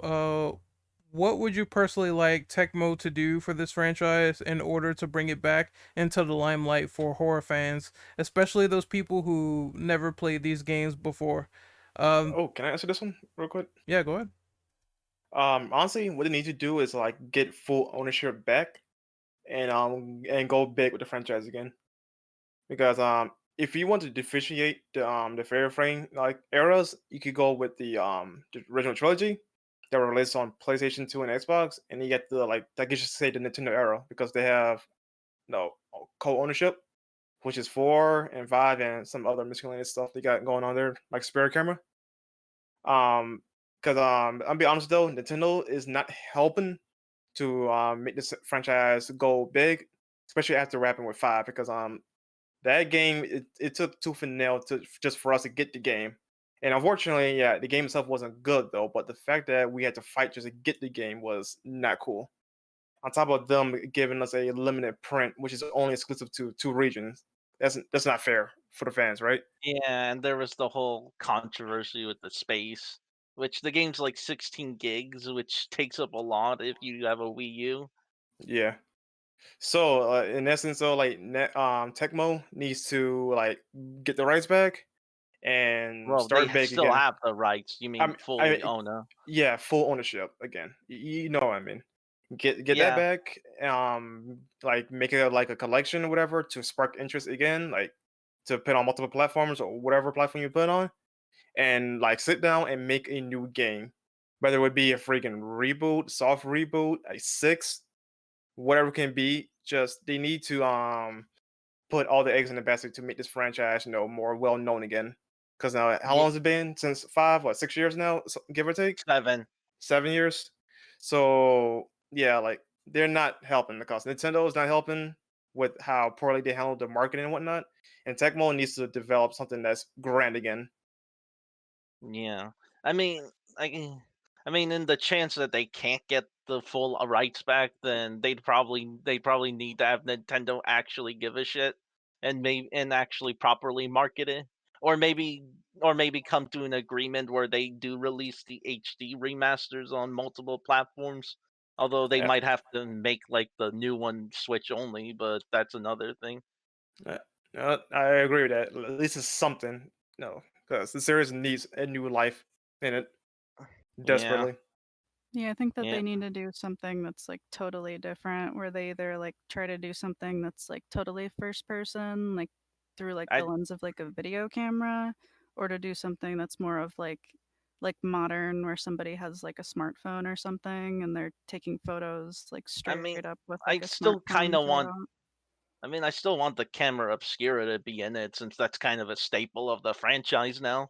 What would you personally like Tecmo to do for this franchise in order to bring it back into the limelight for horror fans, especially those people who never played these games before? Um, Oh, can I answer this one real quick? yeah, go ahead. Honestly, what they need to do is like get full ownership back and go big with the franchise again. Because if you want to differentiate the fair frame like eras, you could go with the original trilogy that were released on PlayStation 2 and Xbox, and you get the like that gets you to say the Nintendo era because they have no co-ownership, which is 4 and 5 and some other miscellaneous stuff they got going on there, like Spirit Camera. Because I'll be honest though, Nintendo is not helping to make this franchise go big, especially after wrapping with 5, because that game it took tooth and nail to just for us to get the game. And unfortunately, yeah, the game itself wasn't good though. But the fact that we had to fight just to get the game was not cool. On top of them giving us a limited print, which is only exclusive to 2 regions, that's not fair for the fans, right? Yeah, and there was the whole controversy with the space, which the game's like 16 gigs, which takes up a lot if you have a Wii U. Yeah. So in essence, though, like Tecmo needs to like get the rights back and Well, they start big still again. have the rights. You mean I fully own them? yeah, full ownership again. You know what I mean? Get that Yeah, back. Like make it like a collection or whatever to spark interest again, like to put on multiple platforms or whatever platform you put on, and like sit down and make a new game. Whether it would be a freaking reboot, soft reboot, a six, whatever it can be. Just they need to put all the eggs in the basket to make this franchise, more well known again. Because now, how long yeah, has it been since 6 years now, give or take? 7. 7 years. So yeah, like they're not helping because Nintendo is not helping with how poorly they handle the marketing and whatnot. And Tecmo needs to develop something that's grand again. Yeah, I mean, in the chance that they can't get the full rights back, then they probably need to have Nintendo actually give a shit and actually properly market it, or maybe come to an agreement where they do release the HD remasters on multiple platforms. Although they Yeah, might have to make like the new one Switch only, but that's another thing. yeah, I agree with that. At least it's something. No, because the series needs a new life in it Yeah, desperately. Yeah, I think that yeah. they need to do something that's like totally different, where they either like try to do something that's like totally first person, like through like the I lens of like a video camera, or to do something that's more of like modern, where somebody has like a smartphone or something and they're taking photos like I straight mean, up with I like a still kind smartphone of want throughout. I still want the camera obscura to be in it since that's kind of a staple of the franchise now.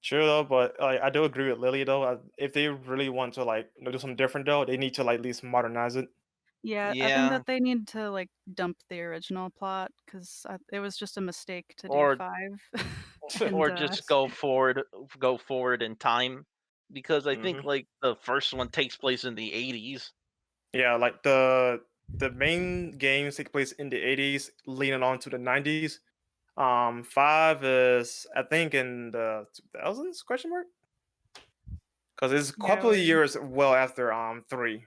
True though, but I do agree with Lily though. If they really want to like do something different though, they need to like at least modernize it. Yeah, I think Yeah, that they need to like dump the original plot because it was just a mistake to do or five, and or just go forward in time because I Hmm. think like the first one takes place in the 80s. Yeah, like the main games take place in the 80s, leaning on to the 90s. Five is I think in the 2000s question mark because it's a yeah, couple of years well after three.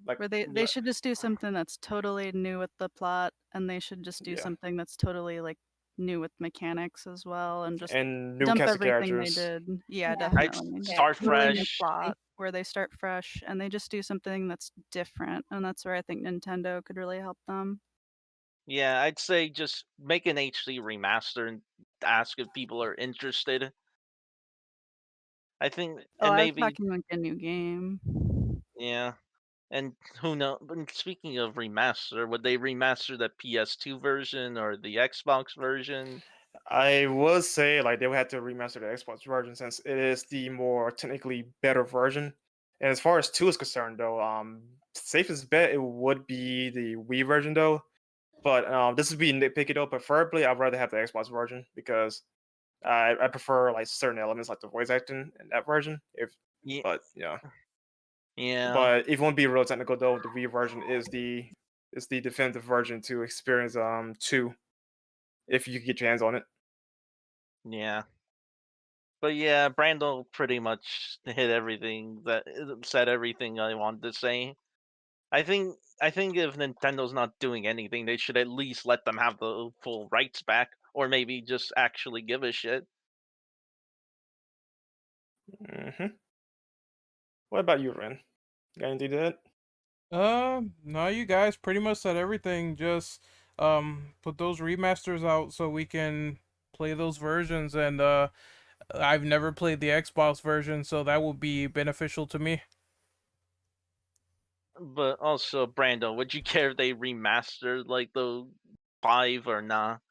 Like where they should just do something that's totally new with the plot, and they should just do yeah, something that's totally like new with mechanics as well, and just and new dump cast of everything they characters. did. Yeah, Yeah. I'd definitely. Yeah. start Totally new fresh. plot where they start fresh and they just do something that's different, and that's where I think Nintendo could really help them. Yeah, I'd say just make an HD remaster and ask if people are interested. I think, Oh, and I was maybe, talking like a new game. yeah. And who knows? Speaking of remaster, would they remaster the PS2 version or the Xbox version? I would say like they would have to remaster the Xbox version since it is the more technically better version. And as far as two is concerned, though, safest bet it would be the Wii version, though. But this would be nitpicky though. Preferably, I'd rather have the Xbox version because I prefer like certain elements like the voice acting in that version. Yeah, But yeah, yeah, but if you want to be real technical though, the Wii version is the definitive version to experience two if you could get your hands on it. yeah. But yeah, Brando pretty much hit everything that said everything I wanted to say. I think if Nintendo's not doing anything, they should at least let them have the full rights back, or maybe just actually give a shit. Hmm. What about you, Ren? Got anything to that? No, you guys pretty much said everything. Just put those remasters out so we can play those versions. And I've never played the Xbox version, so that would be beneficial to me. But also, Brando, would you care if they remastered like the 5 or not?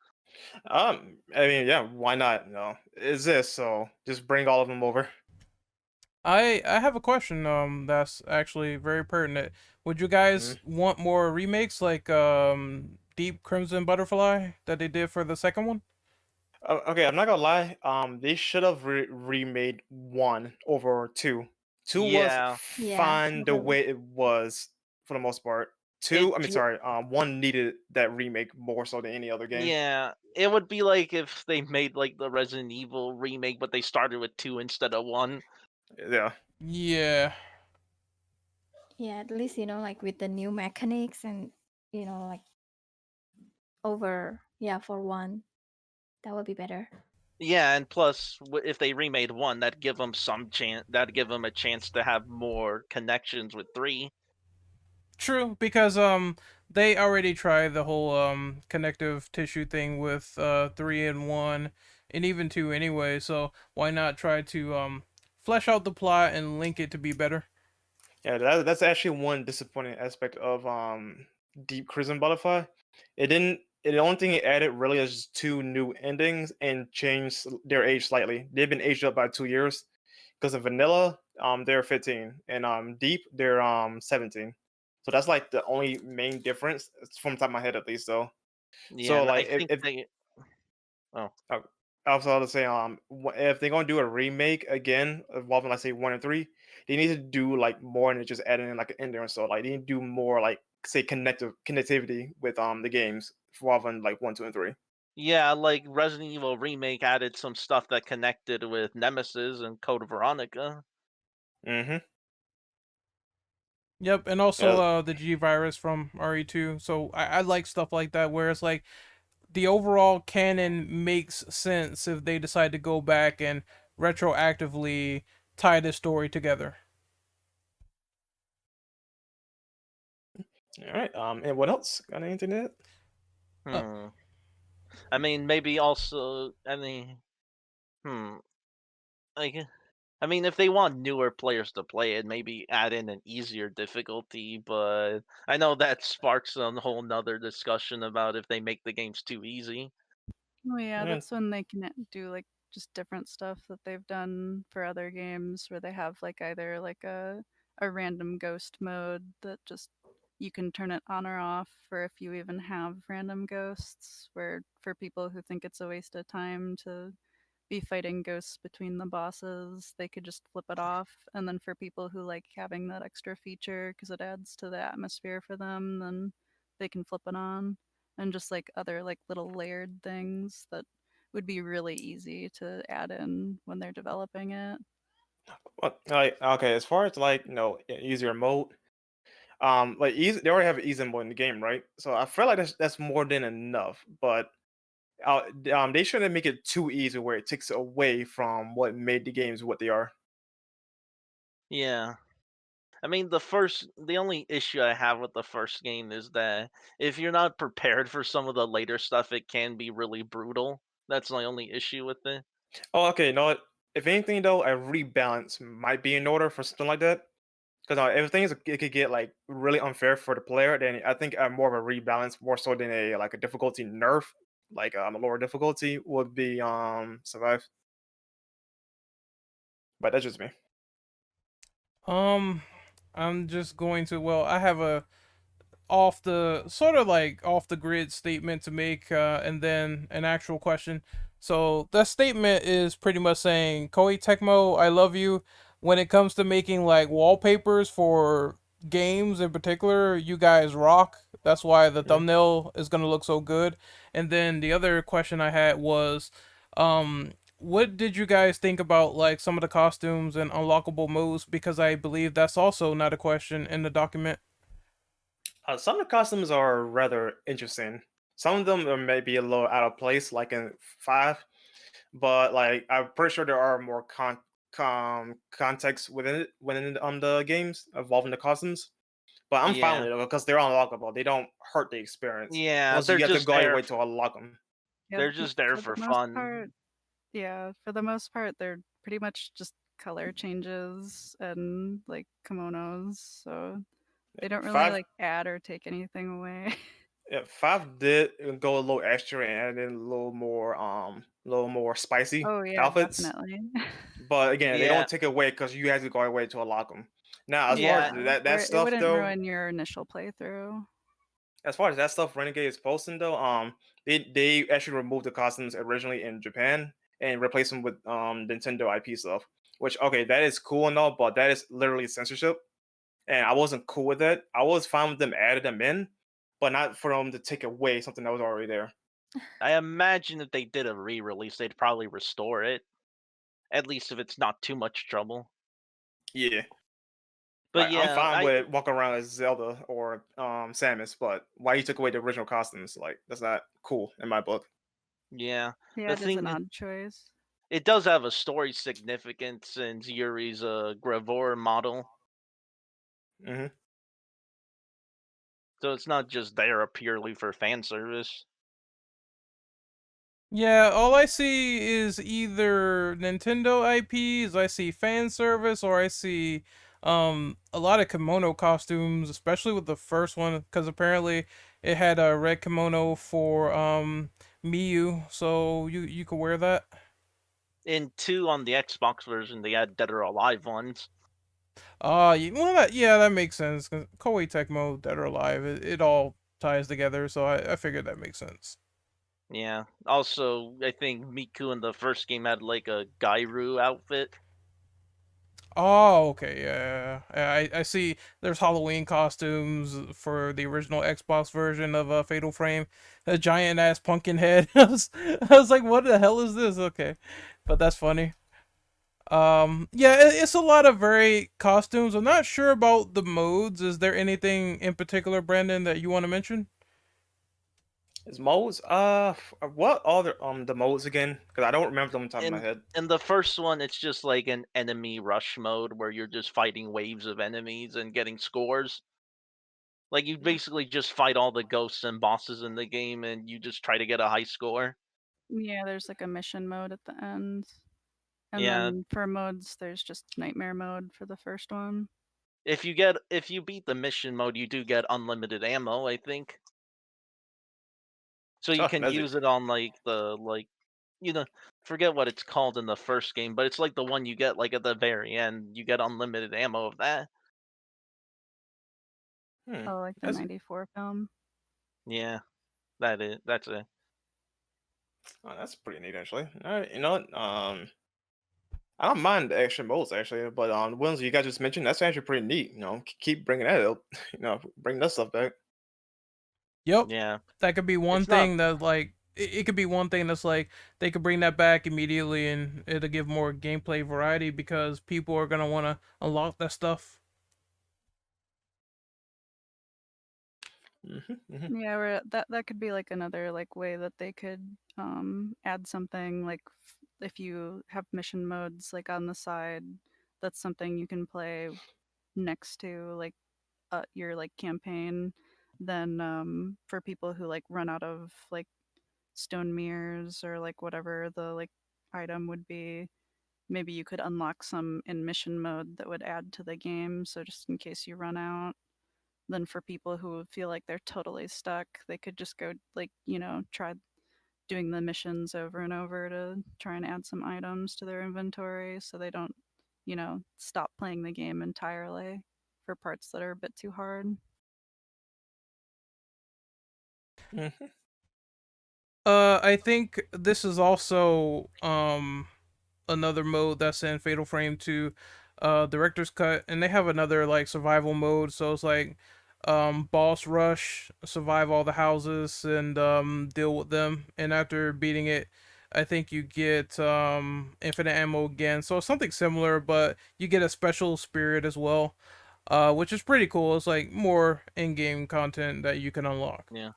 I mean, yeah, why not? No, is this so? Just bring all of them over. I have a question. That's actually very pertinent. Would you guys Mhm. want more remakes like Deep Crimson Butterfly that they did for the second one? Okay, I'm not gonna lie. They should have remade one over two. Two was Yeah, Yeah. fine the Totally. way it was for the most part. it. Two, I mean, sorry. One needed that remake more so than any other game. Yeah, it would be like if they made like the Resident Evil remake, but they started with 2 instead of 1. Yeah. Yeah. Yeah, at least like with the new mechanics and like over for one, that would be better. Yeah, and plus, if they remade 1, that'd give them some chance. That'd give them a chance to have more connections with 3. True, because they already tried the whole connective tissue thing with 3 and 1 and even 2 anyway, so why not try to flesh out the plot and link it to be better? Yeah, that's actually one disappointing aspect of Deep Crimson Butterfly. It didn't. The only thing it added really is just 2 new endings and changed their age slightly. They've been aged up by 2 years. Because of Vanilla, they're 15, and Deep, they're 17. So that's like the only main difference from the top of my head, at least. Though. Yeah, So and I like think if they. Oh, uh, I was about to say, if they're gonna do a remake again involving, let's say 1 and 3, they need to do like more than just adding in like an ender and so. Like they need to do more like say connectivity with the games rather than like 1, 2, and 3. yeah, like Resident Evil Remake added some stuff that connected with Nemesis and Code Veronica. Mm-hmm. Yep, and also Yeah. the G virus from RE2. So I like stuff like that where it's like the overall canon makes sense if they decide to go back and retroactively tie this story together. All right. And what else? Got anything to Uh, Hmm. I mean, maybe also. I mean, hmm. Like, I mean, if they want newer players to play it, maybe add in an easier difficulty. But I know that sparks a whole nother discussion about if they make the games too easy. Oh yeah, add? that's when they can do like just different stuff that they've done for other games where they have like either like a random ghost mode that just you can turn it on or off, or if you even have random ghosts, where for people who think it's a waste of time to be fighting ghosts between the bosses, they could just flip it off. And then for people who like having that extra feature because it adds to the atmosphere for them, then they can flip it on. And just like other like little layered things that would be really easy to add in when they're developing it. Well, like okay, as far as like easier mode, like easy, they already have easy mode in the game, right? So I feel like that's more than enough. But they shouldn't make it too easy where it takes away from what made the games what they are. Yeah. I mean, the only issue I have with the first game is that if you're not prepared for some of the later stuff, it can be really brutal. That's my only issue with it. Oh, okay. You know what? If anything, though, a rebalance might be in order for something like that. Because if things it could get like really unfair for the player, then I think more of a rebalance, more so than a like a difficulty nerf, like a lower difficulty would be survive. But that's just me. Um, I'm just going to. Well, I have a off the sort of like off the grid statement to make, and then an actual question. So that statement is pretty much saying, Koei Tecmo, I love you. When it comes to making like wallpapers for games in particular, you guys rock. That's why the Mm. thumbnail is gonna look so good. And then the other question I had was, what did you guys think about like some of the costumes and unlockable moves? Because I believe that's also not a question in the document. Some of the costumes are rather interesting. Some of them are maybe a little out of place, like in 5, but like I'm pretty sure there are more context within the games involving the costumes. But I'm fine Yeah. with it because they're unlockable. They don't hurt the experience. Yeah, Plus, you have to go your way to unlock them. Yeah, they're just there for the for most fun. part, yeah, for the most part, they're pretty much just color changes and like kimonos, so they don't really Five, like add or take anything away. yeah, 5 did go a little extra and add in a little more spicy Oh yeah, outfits. definitely. But again, they Yeah. don't take it away because you have to go your way to unlock them. Now, as far as Yeah. Yeah, that where it stuff wouldn't though, ruin your initial playthrough. as far as that stuff Renegade is posting though, they actually removed the costumes originally in Japan and replaced them with Nintendo IP stuff. Which okay, that is cool and all, but that is literally censorship, and I wasn't cool with it. I was fine with them adding them in, but not for them to take away something that was already there. I imagine if they did a re-release, they'd probably restore it. At least if it's not too much trouble. Yeah. But Like I'm yeah, fine with walking around as Zelda or Samus, but why you took away the original costumes? Like that's not cool in my book. yeah, Yeah, the it is an thing odd choice. it does have a story significance since Yuri's a Gravor model, Hmm. so it's not just there purely for fan service. Yeah, all I see is either Nintendo IPs, I see fan service, or I see a lot of kimono costumes, especially with the first one, because apparently it had a red kimono for Miyu, so you could wear that. In 2 on the Xbox version, they had Dead or Alive ones. Well, yeah, that makes sense. 'Cause Koei Tecmo, Dead or Alive, it all ties together, so I figured that makes sense. Yeah. Also, I think Miku in the first game had like a Gairu outfit. Oh, okay, yeah. I see. There's Halloween costumes for the original Xbox version of Fatal Frame. A giant ass pumpkin head. I was like, what the hell is this? Okay, but that's funny. Yeah, it's a lot of very costumes. I'm not sure about the modes. Is there anything in particular, Brandon, that you want to mention? Is modes? What are the modes again? Because I don't remember them on top of my In head. in the first one, it's just like an enemy rush mode where you're just fighting waves of enemies and getting scores. Like you basically just fight all the ghosts and bosses in the game, and you just try to get a high score. Yeah, there's like a mission mode at the end. And Yeah, then for modes, there's just nightmare mode for the first one. if you beat the mission mode, you do get unlimited ammo, I think. So you Oh, can magic. use it on you know, forget what it's called in the first game, but it's like the one you get like at the very end. You get unlimited ammo of that. Hmm. Oh, like the That's 94 film. Yeah, that's it. that's pretty neat actually. All right, you know what? I don't mind the extra modes actually, but the ones you guys just mentioned, that's actually pretty neat. You know, keep bringing that up. You know, bring that stuff back. Yep, Yeah, that could be one it's not. thing that like it could be one thing that's like they could bring that back immediately and it'll give more gameplay variety because people are gonna want to unlock that stuff. Hmm. Yeah, that could be like another like way that they could add something like if you have mission modes like on the side, that's something you can play next to like your like campaign. Then for people who like run out of like stone mirrors or like whatever the like item would be, maybe you could unlock some in mission mode that would add to the game. So just in case you run out, then for people who feel like they're totally stuck, they could just go like, try doing the missions over and over to try and add some items to their inventory so they don't, stop playing the game entirely for parts that are a bit too hard. Hmm. I think this is also another mode that's in Fatal Frame 2, Director's Cut, and they have another like survival mode. So it's like boss rush, survive all the houses and deal with them. And after beating it, I think you get infinite ammo again. So it's something similar, but you get a special spirit as well. Which is pretty cool. It's like more in-game content that you can unlock. Yeah.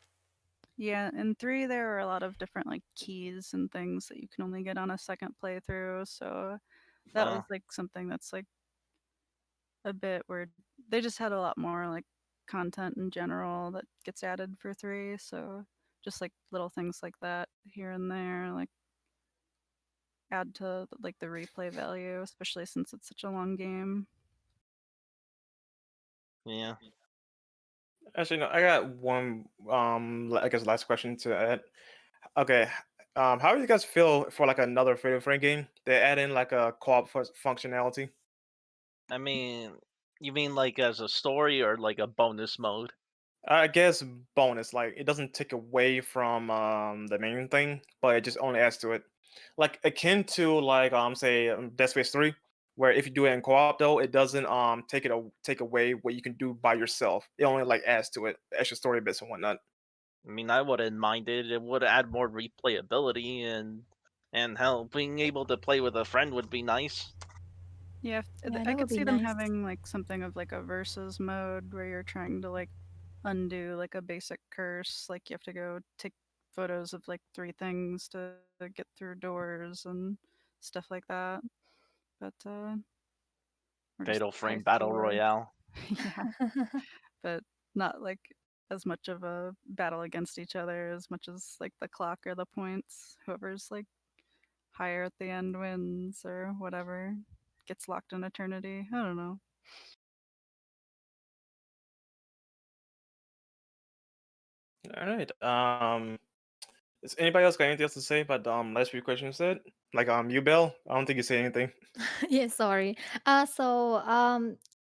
Yeah, in 3 there are a lot of different like keys and things that you can only get on a second playthrough, so that was Wow. like something that's like a bit where they just had a lot more like content in general that gets added for 3, so just like little things like that here and there like add to like the replay value, especially since it's such a long game. Yeah. Actually, no, I got one. I guess last question to add. Okay. How do you guys feel for like another Fatal Frame game? They add in like a co-op functionality. I mean, you mean like as a story or like a bonus mode? I guess bonus, like it doesn't take away from the main thing, but it just only adds to it. Like akin to like say Dead Space 3, where if you do it in co-op though, it doesn't take away what you can do by yourself. It only like adds to it, extra story bits and whatnot. I mean, I wouldn't mind it. It would add more replayability and hell, being able to play with a friend would be nice. Yeah, Yeah, I that would could be see them nice. having like something of like a versus mode where you're trying to like undo like a basic curse. Like you have to go take photos of like three things to get through doors and stuff like that. But or just Fatal high Frame Battle score. Royale. Yeah, but not like as much of a battle against each other as much as like the clock or the points. Whoever's like higher at the end wins or whatever gets locked in eternity. I don't know. All right. Is anybody else got anything else to say about the last few questions you said? Like you, Bill? I don't think you say anything. Yeah, sorry.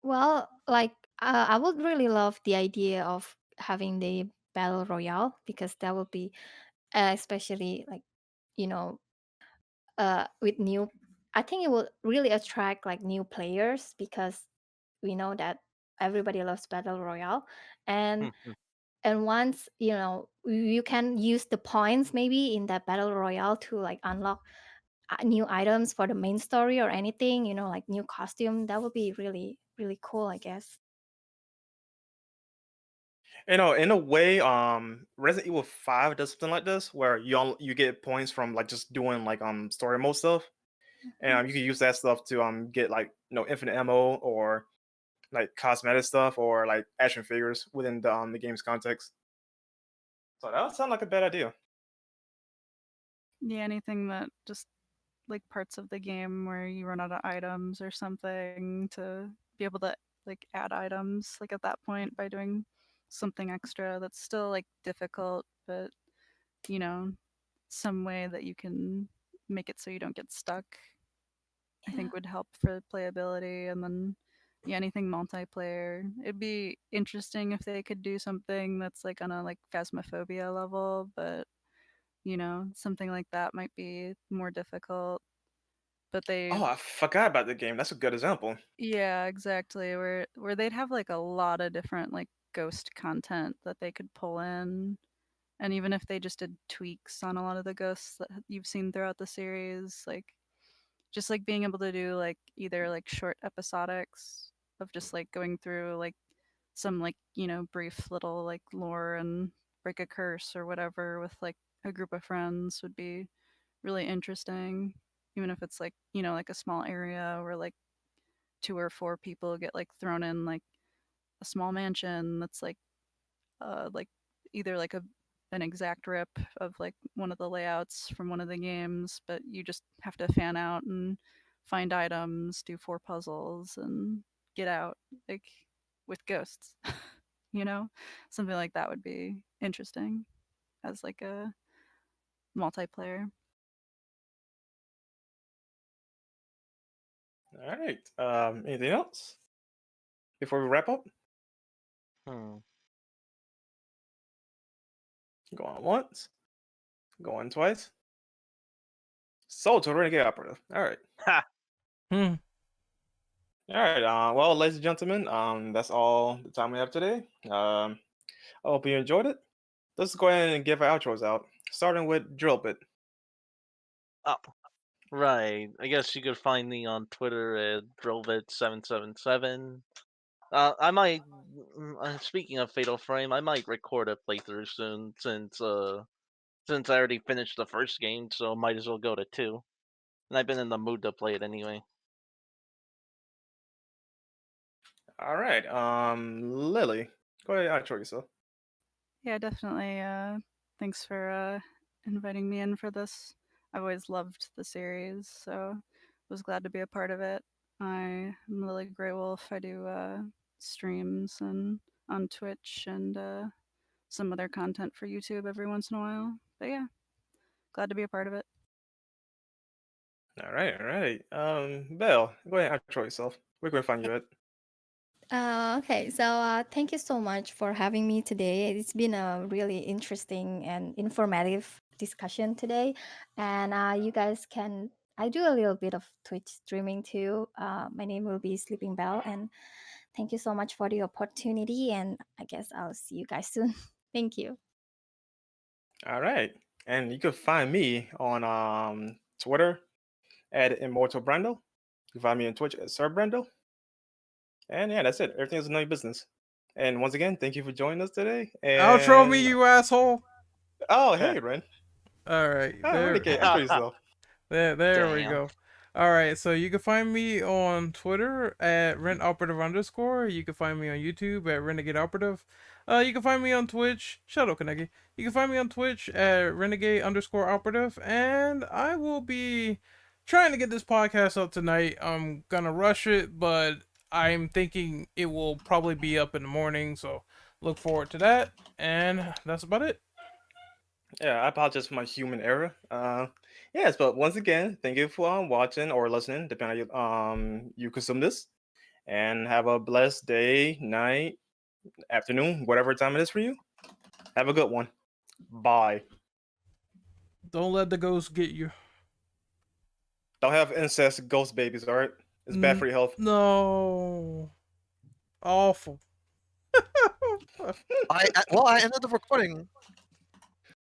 Well, like I would really love the idea of having the battle royale because that would be especially like you know with new. I think it will really attract like new players because we know that everybody loves battle royale, and once you can use the points maybe in that battle royale to like unlock new items for the main story or anything, like new costume. That would be really really cool, I guess. In a way, Resident Evil 5 does something like this, where you get points from like just doing like story mode stuff, and Mhm. you can use that stuff to get like infinite ammo or like cosmetic stuff or like action figures within the game's context. So that would sound like a bad idea. Yeah, anything that just like parts of the game where you run out of items or something to be able to like add items like at that point by doing something extra that's still like difficult, but you know, some way that you can make it so you don't get stuck, I Yeah. think would help for playability. And then yeah, anything multiplayer. It'd be interesting if they could do something that's like on a like phasmophobia level, but something like that might be more difficult. But they Oh, I forgot about the game. That's a good example. Yeah, exactly. Where they'd have like a lot of different like ghost content that they could pull in. And even if they just did tweaks on a lot of the ghosts that you've seen throughout the series, like just like being able to do like either like short episodics of just like going through like some like brief little like lore and break a curse or whatever with like a group of friends would be really interesting, even if it's like like a small area where like two or four people get like thrown in like a small mansion that's like either like an exact rip of like one of the layouts from one of the games, but you just have to fan out and find items, do four puzzles, and get out like with ghosts. you know, Something like that would be interesting as like a multiplayer. All right. Anything else before we wrap up? Hmm. Going once, going twice. Sold to Renegade Operative. All right. Ha! Hmm. All right. Well, ladies and gentlemen, that's all the time we have today. I hope you enjoyed it. Let's go ahead and give our outros out, starting with Drill Bit. Oh, right. I guess you could find me on Twitter at Drovit777. I might. Speaking of Fatal Frame, I might record a playthrough soon since I already finished the first game, so might as well go to two. And I've been in the mood to play it anyway. All right. Lily, go ahead and outro yourself. Yeah, definitely. Thanks for inviting me in for this. I've always loved the series, so was glad to be a part of it. I'm Lily Grey Wolf. I do streams and on Twitch and some other content for YouTube every once in a while. But yeah, glad to be a part of it. All right. All right. Belle, go ahead and outro yourself. Where can we find you at? Okay, so thank you so much for having me today. It's been a really interesting and informative discussion today. And you guys can, I do a little bit of Twitch streaming too. My name will be Sleeping Bell. And thank you so much for the opportunity. And I guess I'll see you guys soon. Thank you. All right. And you can find me on Twitter at Immortal Brando. You can find me on Twitch at Sir Brendo. And yeah, that's it. Everything is none of your business. And once again, thank you for joining us today. Outro me, And you asshole. oh, hey, Ren. All right, Oh, there, Renegade, enter yourself. there we Damn. go. All right, so you can find me on Twitter at RentOperative_. You can find me on YouTube at Renegade Operative. You can find me on Twitch. Shut up, Kaneki. You can find me on Twitch at Renegade_Operative, and I will be trying to get this podcast up tonight. I'm gonna rush it, but I'm thinking it will probably be up in the morning, so look forward to that. And that's about it. Yeah, I apologize for my human error. Yes, but once again, thank you for watching or listening, depending on you consume this. And have a blessed day, night, afternoon, whatever time it is for you. Have a good one. Bye. Don't let the ghost get you. Don't have incest ghost babies, all right? It's bad for your health. No. Awful. I ended the recording.